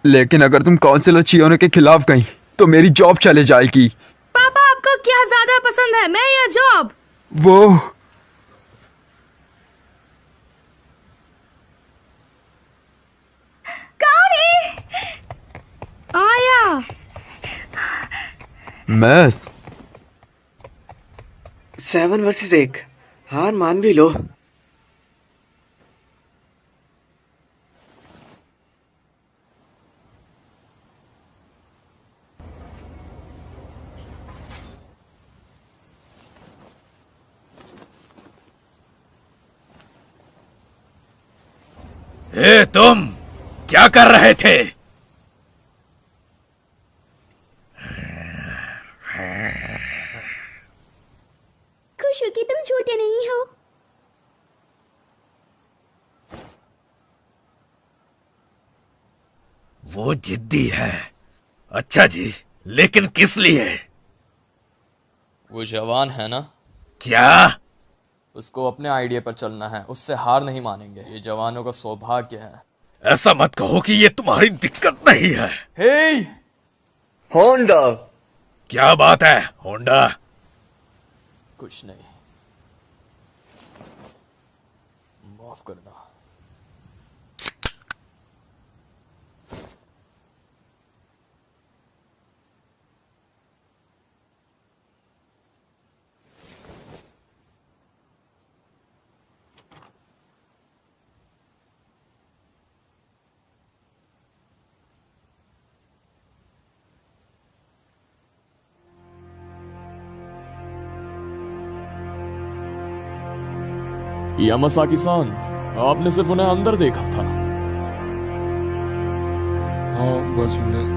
लेकिन अगर तुम काउंसिलर चियोनो के खिलाफ गई तो मेरी जॉब चले जाएगी। पापा, आपको क्या ज्यादा पसंद है, मैं या जॉब? वो आया। मैस 7 वर्सेस 1, हार मान भी लो। ए, तुम क्या कर रहे थे? खुश हो कि तुम झूठे नहीं हो। वो जिद्दी है। अच्छा जी, लेकिन किस लिए? वो जवान है ना? क्या? उसको अपने आइडिया पर चलना है, उससे हार नहीं मानेंगे। ये जवानों का सौभाग्य है। ऐसा मत कहो कि ये तुम्हारी दिक्कत नहीं है। हे होंडा। क्या बात है होंडा? कुछ नहीं, माफ करना। यामासाकी-सान, आपने सिर्फ उन्हें अंदर देखा था। हाँ, बस उन्हें।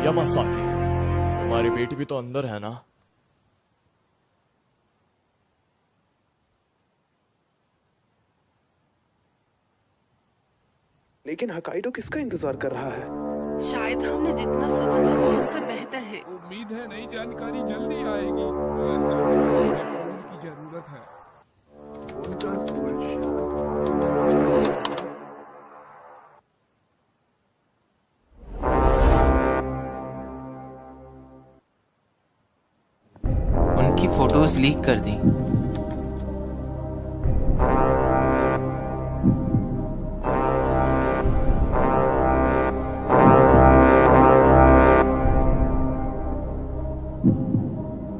यामासाकी, तुम्हारी बेटी भी तो अंदर है ना? लेकिन हकाइडो किसका इंतजार कर रहा है? शायद हमने जितना सोचा था वो हमसे बेहतर है। उम्मीद है नई जानकारी जल्दी आएगी। तो ऐसा फोन की जरूरत है। उनकी फोटोज लीक कर दी।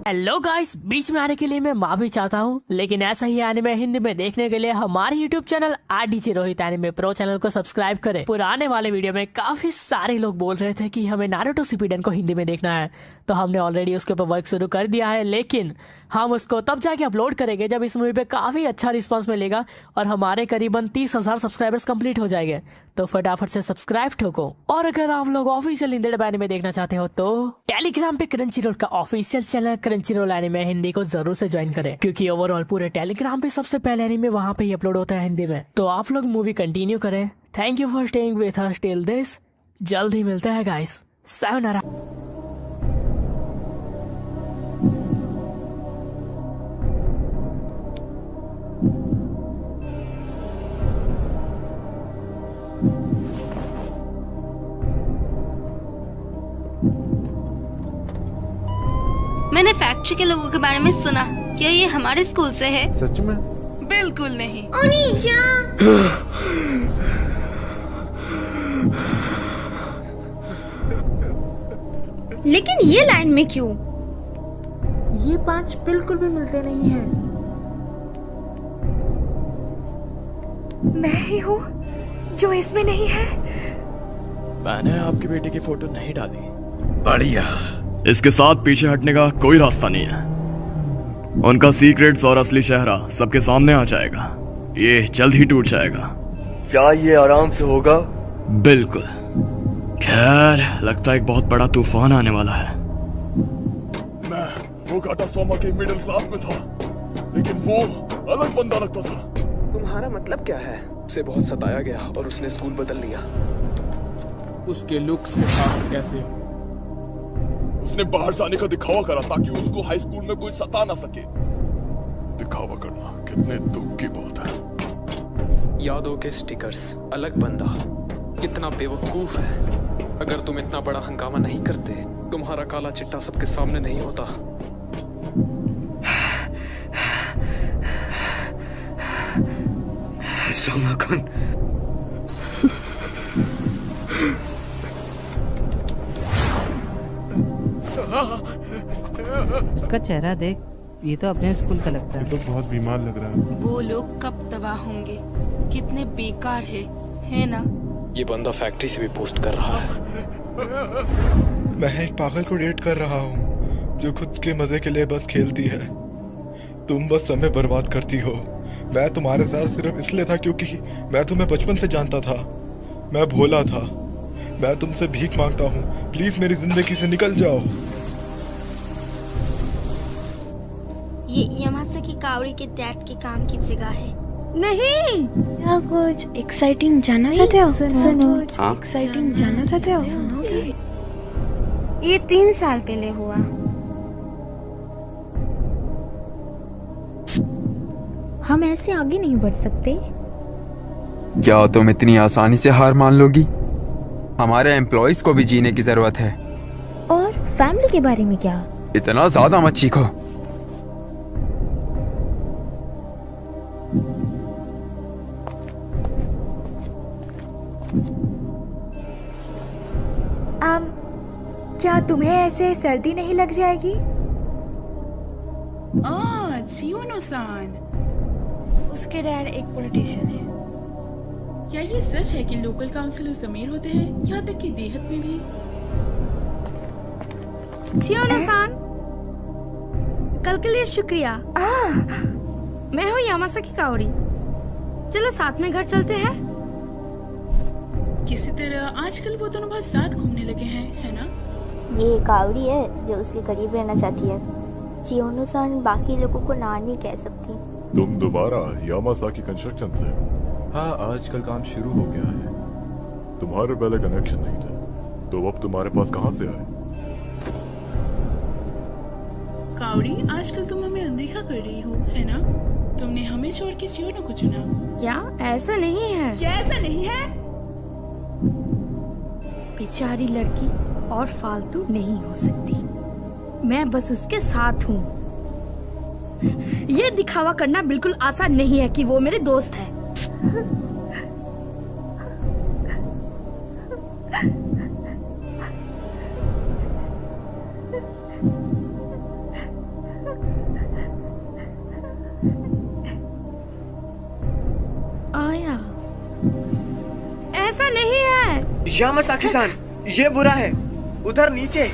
हेलो गाइस, बीच में आने के लिए मैं माफी चाहता हूँ, लेकिन ऐसा ही एनिमे हिंदी में देखने के लिए हमारे YouTube channel RDJ Rohit anime pro channel को सब्सक्राइब करें। पुराने वाले वीडियो में काफी सारे लोग बोल रहे थे कि हमें नारुतो शिपुडेन को हिंदी में देखना है, तो हमने ऑलरेडी उसके ऊपर वर्क शुरू कर दिया है, लेकिन हम उसको तब जाके अपलोड करेंगे जब इस मूवी पे काफी अच्छा रिस्पांस मिलेगा और हमारे करीबन 30,000 सब्सक्राइबर्स कंप्लीट हो जाएंगे। तो फटाफट से सब्सक्राइब ठोको। और अगर आप लोग ऑफिशियल हिंदी एनिमे देखना चाहते हो तो टेलीग्राम पे क्रंची रोल का official channel Crunchyroll anime Hindi को जरूर से ज्वाइन करें, क्योंकि ओवरऑल पूरे टेलीग्राम पे सबसे पहले एनिमे वहाँ पे ही अपलोड होता है हिंदी में। तो आप लोग मूवी कंटिन्यू करें। Thank you for staying with us till this. जल्द ही मिलते हैं गाइस। सायोनारा। मैंने फैक्ट्री के लोगों के बारे में सुना, क्या ये हमारे स्कूल से है? सच में? बिल्कुल नहीं। लेकिन ये लाइन में क्यों? ये 5 बिल्कुल भी मिलते नहीं हैं। मैं ही हूँ जो इसमें नहीं है। मैंने आपकी बेटी की फोटो नहीं डाली। बढ़िया। इसके साथ पीछे हटने का कोई रास्ता नहीं है। उनका सीक्रेट्स और असली चेहरा सबके सामने आ जाएगा। ये जल्द ही टूट जाएगा। क्या ये आराम से होगा? बिल्कुल। खैर, लगता है एक बहुत बड़ा तूफान आने वाला है। मैं वो घाटा सोमा के मिडिल क्लास में था, लेकिन वो अलग बंदा लगता था। तुम्हारा मतलब क्या है? उसे बहुत सताया गया और उसने स्कूल बदल लिया। उसके लुक्स के साथ कैसे? उसने बाहर जाने का दिखावा करा ताकि उसको हाई स्कूल में कोई सता ना सके। दिखावा करना कितने दुख की बात है। यादों के स्टिकर्स, अलग बंदा, कितना बेवकूफ है। अगर तुम इतना बड़ा हंगामा नहीं करते, तुम्हारा काला चिट्टा सबके सामने नहीं होता। सोमा कौन? उसका चेहरा देख, ये तो अपने स्कूल का लगता है। ये तो बहुत बीमार लग रहा है। वो लोग कब तबाह होंगे, कितने बेकार है ना? ये बंदा फैक्ट्री से भी पोस्ट कर रहा है। मैं एक पागल को डेट कर रहा हूँ जो खुद के मजे के लिए बस खेलती है। तुम बस समय बर्बाद करती हो। मैं तुम्हारे साथ सिर्फ इसलिए था क्योंकि मैं तुम्हें बचपन से जानता था। मैं भोला था। मैं तुमसे भीख मांगता हूँ, प्लीज मेरी जिंदगी से निकल जाओ। ये यामासाकी काओरी के डैड के काम की जगह है। नहीं, क्या कुछ एक्साइटिंग जानना चाहते हो? सुनो, एक्साइटिंग जानना चाहते हो? ये 3 साल पहले हुआ। हम ऐसे आगे नहीं बढ़ सकते। क्या तुम इतनी आसानी से हार मान लोगी? हमारे एम्प्लॉइज को भी जीने की जरूरत है। और फैमिली के बारे में क्या? इतना ज्यादा मत चीखो। क्या तुम्हें ऐसे सर्दी नहीं लग जाएगी? चियोनो-सान। उसके डैड एक पॉलिटिशियन है। क्या ये सच है कि लोकल काउंसिलर्स अमीर होते हैं, यहाँ तक कि देहात में भी? चियोनो-सान, कल के लिए शुक्रिया। मैं हूँ यामासाकी काओरी। चलो साथ में घर चलते हैं। किसी तरह आजकल वो दोनों बहुत साथ घूमने लगे हैं, है ना? ये कावड़ी है जो उसके करीब रहना चाहती है। चियोनो-सान बाकी लोगों को ना नहीं कह सकती। तुम दोबारा यामासाकी कंस्ट्रक्शन से? हाँ, आजकल काम शुरू हो गया है। तुम्हारे पहले कनेक्शन नहीं थे, तो अब तुम्हारे पास कहाँ से आए? कावड़ी, आजकल तुम हमें अनदेखा कर रही हो, है ना? तुमने हमें छोड़ के चियोनो को चुना। क्या ऐसा नहीं है? क्या ऐसा नहीं है? बेचारी लड़की और फालतू नहीं हो सकती। मैं बस उसके साथ हूँ। ये दिखावा करना बिल्कुल आसान नहीं है कि वो मेरे दोस्त है। आया, ऐसा नहीं है। यामासाकी-सान, ये बुरा है। उधर नीचे।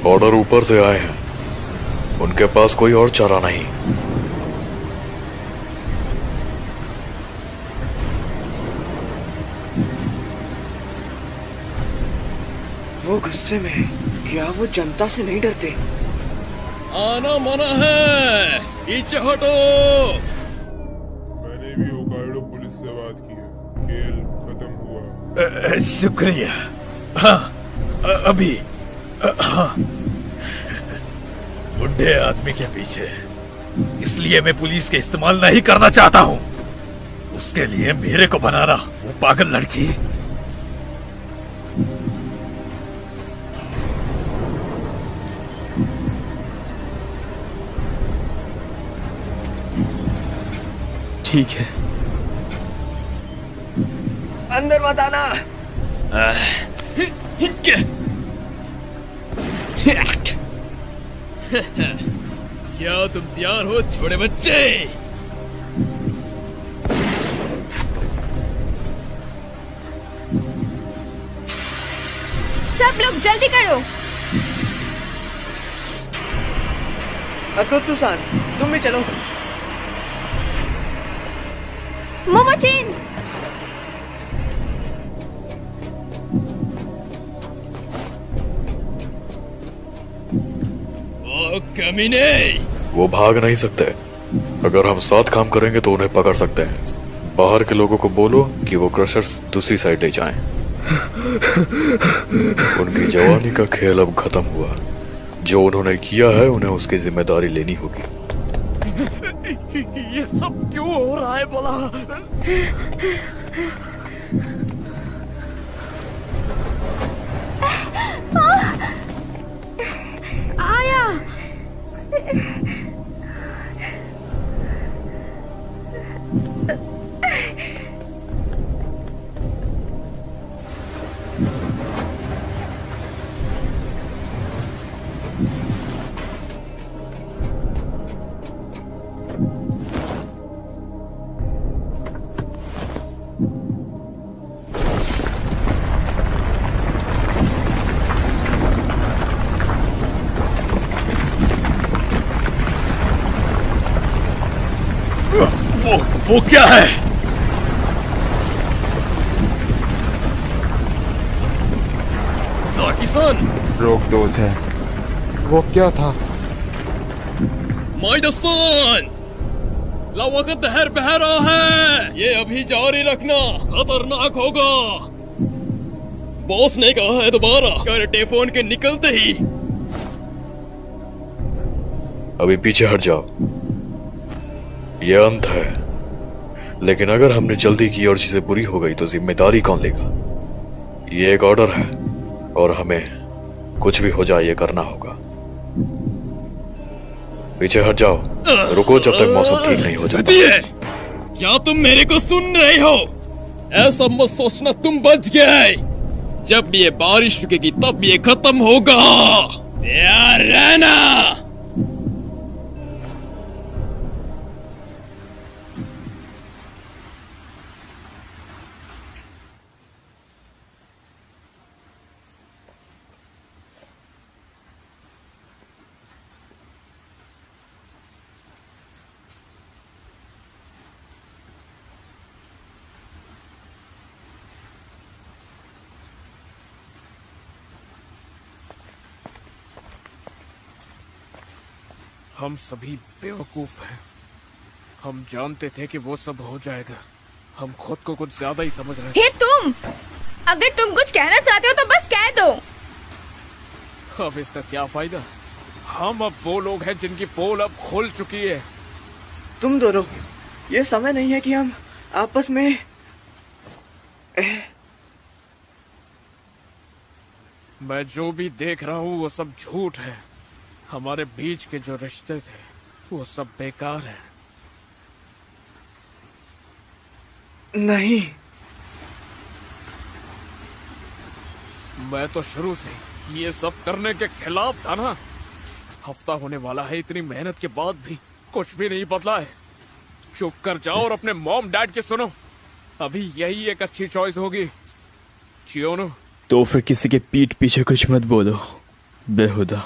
ऑर्डर ऊपर से आए हैं। उनके पास कोई और चारा नहीं। वो गुस्से में, क्या वो जनता से नहीं डरते? आना मना है, पीछे हटो। मैंने भी होकाइडो पुलिस से बात की है, खेल खत्म हुआ। शुक्रिया। हाँ, अभी हाँ, बुढ़े आदमी के पीछे, इसलिए मैं पुलिस के इस्तेमाल नहीं करना चाहता हूँ। उसके लिए मेरे को बनाना, वो पागल लड़की। ठीक है। अंदर मत आना। क्या तुम तैयार हो छोटे बच्चे? सब लोग जल्दी करो। अतुत्सुसान, तुम भी चलो। मोमोचिन, ओ कमीने! वो भाग नहीं सकते। अगर हम साथ काम करेंगे तो उन्हें पकड़ सकते हैं। बाहर के लोगों को बोलो कि वो क्रशर्स दूसरी साइड ले जाएं। उनकी जवानी का खेल अब खत्म हुआ। जो उन्होंने किया है उन्हें उसकी जिम्मेदारी लेनी होगी। ये सब क्यों हो रहा है बोला? आया। वो क्या है? जाकी-सान! रोक दो उसे। वो क्या था? माइडा-सान! लावा का दहर बह रहा है। ये अभी जारी रखना, खतरनाक होगा। बॉस ने कहा है दोबारा कर टेलीफोन के निकलते ही। अभी पीछे हट जाओ। ये अंत है, लेकिन अगर हमने जल्दी की और चीजें बुरी हो गई तो जिम्मेदारी कौन लेगा? ये एक ऑर्डर है और हमें कुछ भी हो जाए ये करना होगा। पीछे हट जाओ। रुको जब तक मौसम ठीक नहीं हो जाता। क्या तुम मेरे को सुन रहे हो? ऐसा मत सोचना तुम बच गए। जब ये बारिश रुकेगी तब ये खत्म होगा। तैयार रहना। हम सभी बेवकूफ हैं। हम जानते थे कि वो सब हो जाएगा। हम खुद को कुछ ज्यादा ही समझ रहे थे। हे तुम! अगर तुम कुछ कहना चाहते हो तो बस कह दो। अब इसका क्या फायदा? हम अब वो लोग हैं जिनकी पोल अब खुल चुकी है। तुम दोनों, ये समय नहीं है कि हम आपस में मैं जो भी देख रहा हूँ वो सब झूठ है। हमारे बीच के जो रिश्ते थे वो सब बेकार हैं। नहीं, मैं तो शुरू से ये सब करने के खिलाफ था ना। हफ्ता होने वाला है, इतनी मेहनत के बाद भी कुछ भी नहीं बदला है। चुप कर जाओ और अपने मॉम डैड के सुनो। अभी यही एक अच्छी चॉइस होगी। चियोनो, तो फिर किसी के पीठ पीछे कुछ मत बोलो बेहुदा।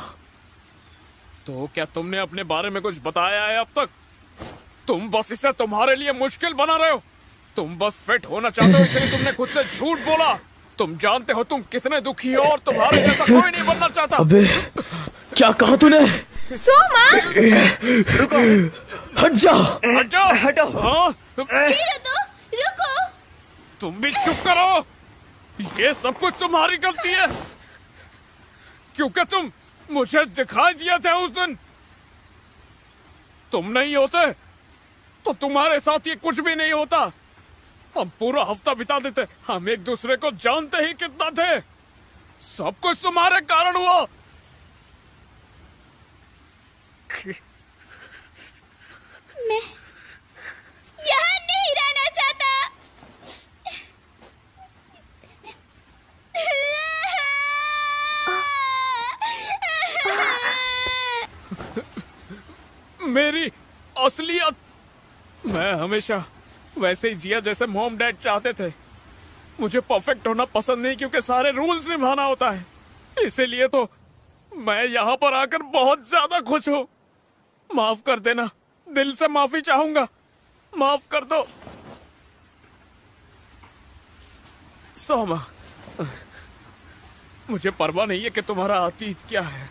तो क्या तुमने अपने बारे में कुछ बताया है अब तक? तुम बस इसे तुम्हारे लिए मुश्किल बना रहे हो। तुम बस फिट होना चाहते हो, इसलिए तुमने खुद से झूठ बोला। तुम जानते हो तुम कितने दुखी हो और तुम्हारे जैसा कोई नहीं बनना चाहता। अबे क्या कहा तूने? सोमा रुको, हट जाओ, हट जाओ, हटो। हाँ? रुको। तुम भी चुप करो। ये सब कुछ तुम्हारी गलती है, क्योंकि तुम मुझे दिखाई दिए थे उस दिन। तुम नहीं होते तो तुम्हारे साथ ये कुछ भी नहीं होता। हम पूरा हफ्ता बिता देते, हम एक दूसरे को जानते ही कितना थे। सब कुछ तुम्हारे कारण हुआ। मैं यहाँ नहीं रहना चाहता। मेरी असलियत, मैं हमेशा वैसे ही जिया जैसे मॉम डैड चाहते थे। मुझे परफेक्ट होना पसंद नहीं, क्योंकि सारे रूल्स निभाना होता है। इसीलिए तो मैं यहाँ पर आकर बहुत ज्यादा खुश हूँ। माफ कर देना, दिल से माफी चाहूंगा। माफ कर दो सोमा। मुझे परवाह नहीं है कि तुम्हारा अतीत क्या है।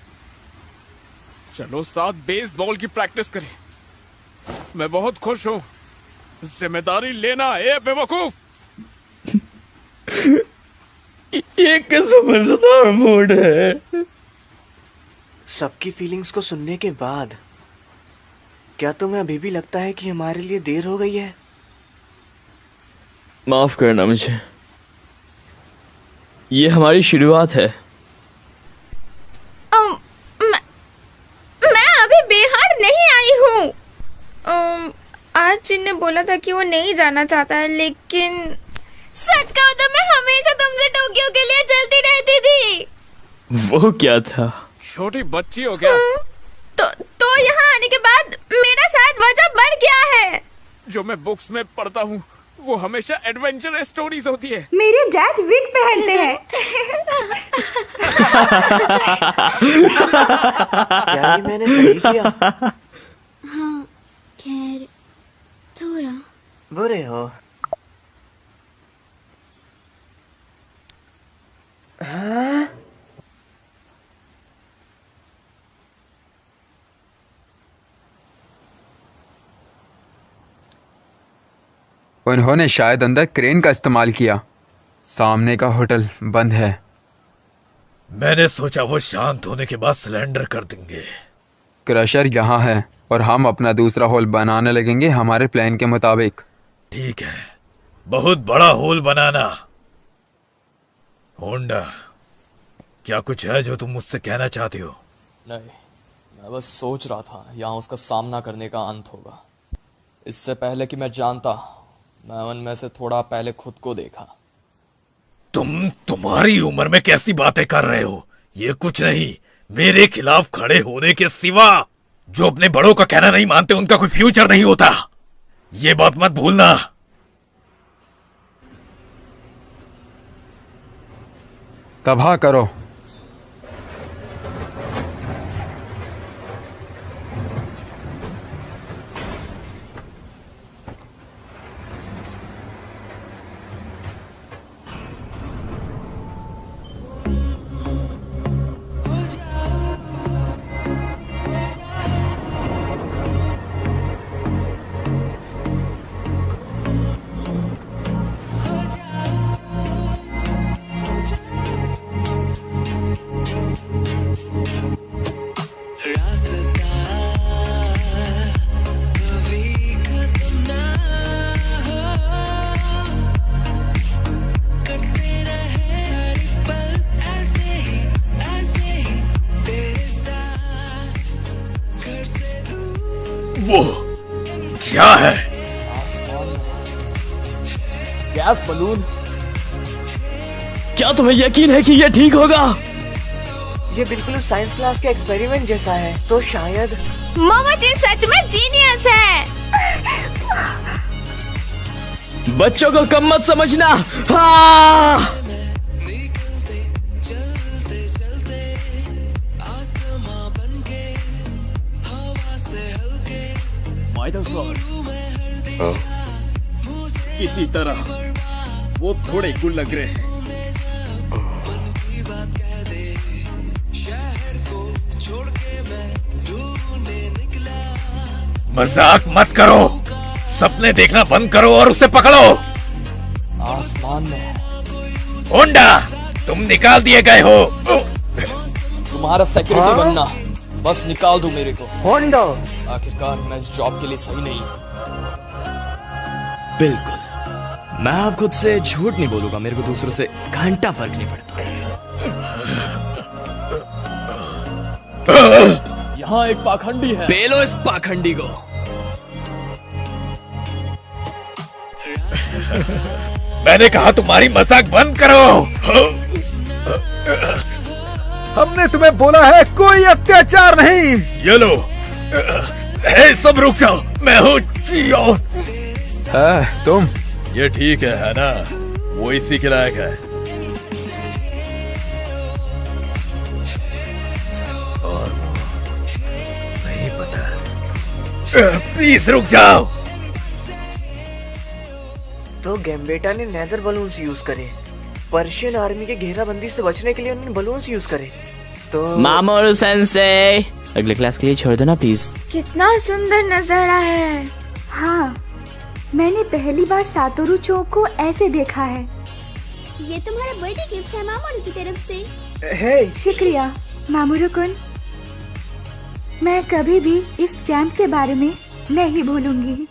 चलो साथ बेसबॉल की प्रैक्टिस करें। मैं बहुत खुश हूँ। जिम्मेदारी लेना ए बेवकूफ। ये कैसा मजेदार मूड है। सबकी फीलिंग्स को सुनने के बाद क्या तुम्हें अभी भी लगता है कि हमारे लिए देर हो गई है? माफ करना मुझे, ये हमारी शुरुआत है। मैं अभी बिहार नहीं आई हूँ। आज जिन ने बोला था कि वो नहीं जाना चाहता है, लेकिन सच कहूं तो मैं हमेशा तुमसे टोक्यो के लिए चलती रहती थी। वो क्या था? छोटी बच्ची हो क्या? तो यहाँ आने के बाद मेरा शायद वजह बढ़ गया है। जो मैं बुक्स में पढ़ता हूँ वो हमेशा एडवेंचर स्टोरीज होती है। मेरे डैड विग पहनते हैं। क्या ये मैंने सही किया? हाँ, खैर थोड़ा। बुरे हो। हाँ? उन्होंने शायद अंदर क्रेन का इस्तेमाल किया। सामने का होटल बंद है। मैंने सोचा वो शांत होने के बाद सिलेंडर कर देंगे। क्रशर यहाँ है और हम अपना दूसरा होल बनाने लगेंगे हमारे प्लान के मुताबिक। ठीक है, बहुत बड़ा होल बनाना। होंडा, क्या कुछ है जो तुम मुझसे कहना चाहती हो? नहीं, मैं बस सोच रहा था यहाँ उसका सामना करने का अंत होगा। इससे पहले कि मैं जानता, मैं उनमें से थोड़ा पहले खुद को देखा। तुम्हारी उम्र में कैसी बातें कर रहे हो? ये कुछ नहीं, मेरे खिलाफ खड़े होने के सिवा। जो अपने बड़ों का कहना नहीं मानते उनका कोई फ्यूचर नहीं होता। ये बात मत भूलना। तबाह करो। वो क्या है? Gas balloon. क्या तुम्हें यकीन है कि यह ठीक होगा? ये बिल्कुल साइंस क्लास के एक्सपेरिमेंट जैसा है। तो शायद मोमोजिन सच में जीनियस है। बच्चों को कम मत समझना। हाँ! स्पाइडर सर, हाँ? किसी तरह वो थोड़े गुल लग रहे हैं। मजाक मत करो, सपने देखना बंद करो और उसे पकड़ो। आसमान में होंडा, तुम निकाल दिए गए हो। तुम्हारा सिक्योरिटी बनना, बस निकाल दो मेरे को। होंडा, आखिरकार मैं इस जॉब के लिए सही नहीं। बिल्कुल, मैं अब खुद से झूठ नहीं बोलूंगा, मेरे को दूसरों से घंटा फर्क नहीं पड़ता। यहाँ एक पाखंडी है, पेलो इस पाखंडी को। मैंने कहा तुम्हारी मजाक बंद करो। हमने तुम्हें बोला है कोई अत्याचार नहीं। ये लो, सब रुक जाओ, मैं हूँ जियो। है तुम? ये ठीक है ना? वो इसी के लायक है। और नहीं पता। प्लीज रुक जाओ। तो गैम्बेटा ने नेदर बलून्स यूज करे। पर्शियन आर्मी के घेराबंदी से बचने के लिए उन्होंने बलून्स यूज करे। तो मामोरू सेंसेई, अगले क्लास के लिए छोड़ दो ना प्लीज। कितना सुंदर नजारा है। हाँ, मैंने पहली बार सातोरू चौक को ऐसे देखा है। ये तुम्हारा बर्थडे गिफ्ट है मामोरू की तरफ से। हे, शुक्रिया मामोरू-कुन। मैं कभी भी इस कैंप के बारे में नहीं भूलूंगी।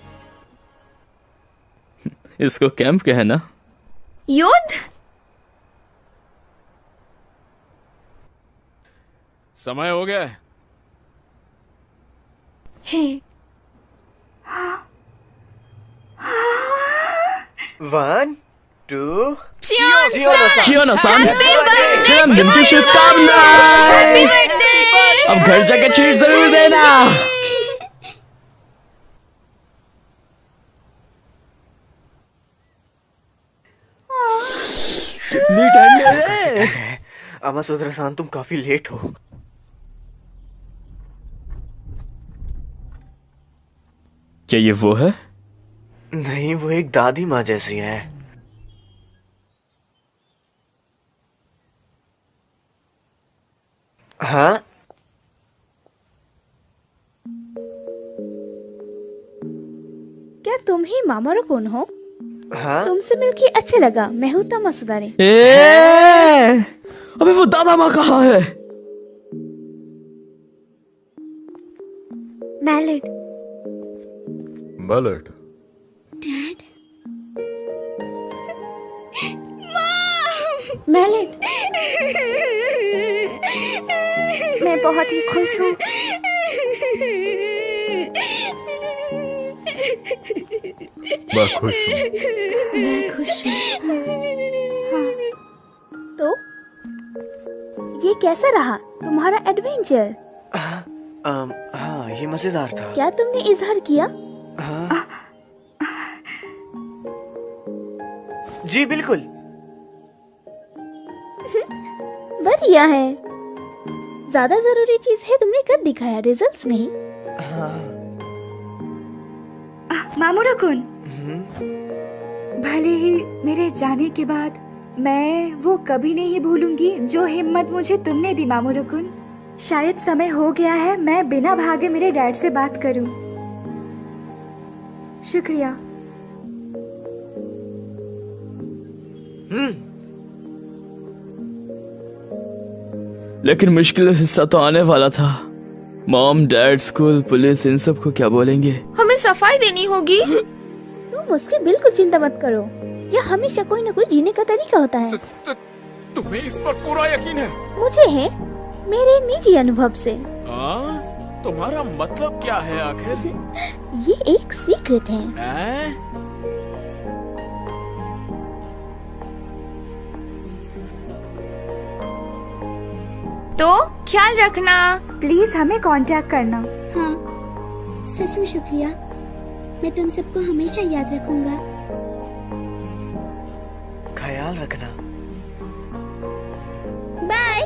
इसको कैंप कहना? युद्ध? समय हो गया है। हे। 1, 2 चियोनो-सान, जन्मदिन की शुभकामनाएं। अब घर जाकर ट्रीट जरूर देना। कितनी ठंड है। अमासुद्रा-सान, तुम काफी लेट हो। क्या ये वो है? नहीं, वो एक दादी माँ जैसी है। हाँ? क्या तुम ही मामोरू-कुन हो? हाँ? तुमसे मिलके अच्छा लगा। मैं हूँ तमासुदारे। अबे वो दादा माँ कहाँ है? मैलेट। मैलेट। डैड। मैलेट। मैं बहुत ही खुश हूँ। मैं खुश हूँ। मैं खुश हूँ। हाँ। तो ये कैसा रहा तुम्हारा एडवेंचर? हाँ, ये मजेदार था। क्या तुमने इजहार किया? हाँ। जी बिल्कुल। बढ़िया है। ज्यादा जरूरी चीज है तुमने कब दिखाया, रिजल्ट्स नहीं। हाँ। मामोरू-कुन, भले ही मेरे जाने के बाद मैं वो कभी नहीं भूलूंगी जो हिम्मत मुझे तुमने दी मामोरू-कुन। शायद समय हो गया है मैं बिना भागे मेरे डैड से बात करूं। शुक्रिया। लेकिन मुश्किल हिस्सा तो आने वाला था। मॉम, डैड, स्कूल, पुलिस, इन सब को क्या बोलेंगे? हमें सफाई देनी होगी। तुम उसकी बिल्कुल चिंता मत करो। यह हमेशा कोई न कोई जीने का तरीका होता है। तुम्हें इस पर पूरा यकीन है? मुझे है, मेरे निजी अनुभव से। तुम्हारा मतलब क्या है आखिर? ये एक सीक्रेट है। तो ख्याल रखना। प्लीज हमें कांटेक्ट करना। हाँ, सच में शुक्रिया। मैं तुम सबको हमेशा याद रखूंगा। ख्याल रखना। Bye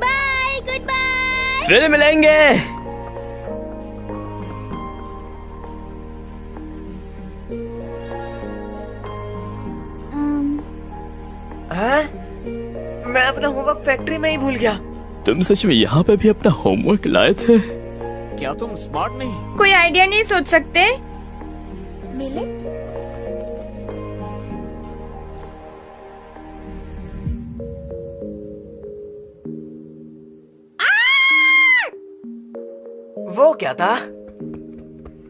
bye, goodbye. फिर मिलेंगे। फैक्ट्री में ही भूल गया। तुम सच में यहाँ पे भी अपना होमवर्क लाए थे? क्या तुम स्मार्ट नहीं? कोई आइडिया नहीं सोच सकते? मिले? वो क्या था?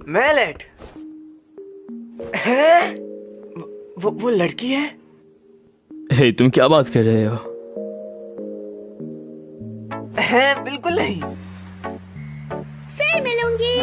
मैलेट है? वो लड़की है? हे, तुम क्या बात कर रहे हो? है बिल्कुल नहीं। फिर मिलूंगी।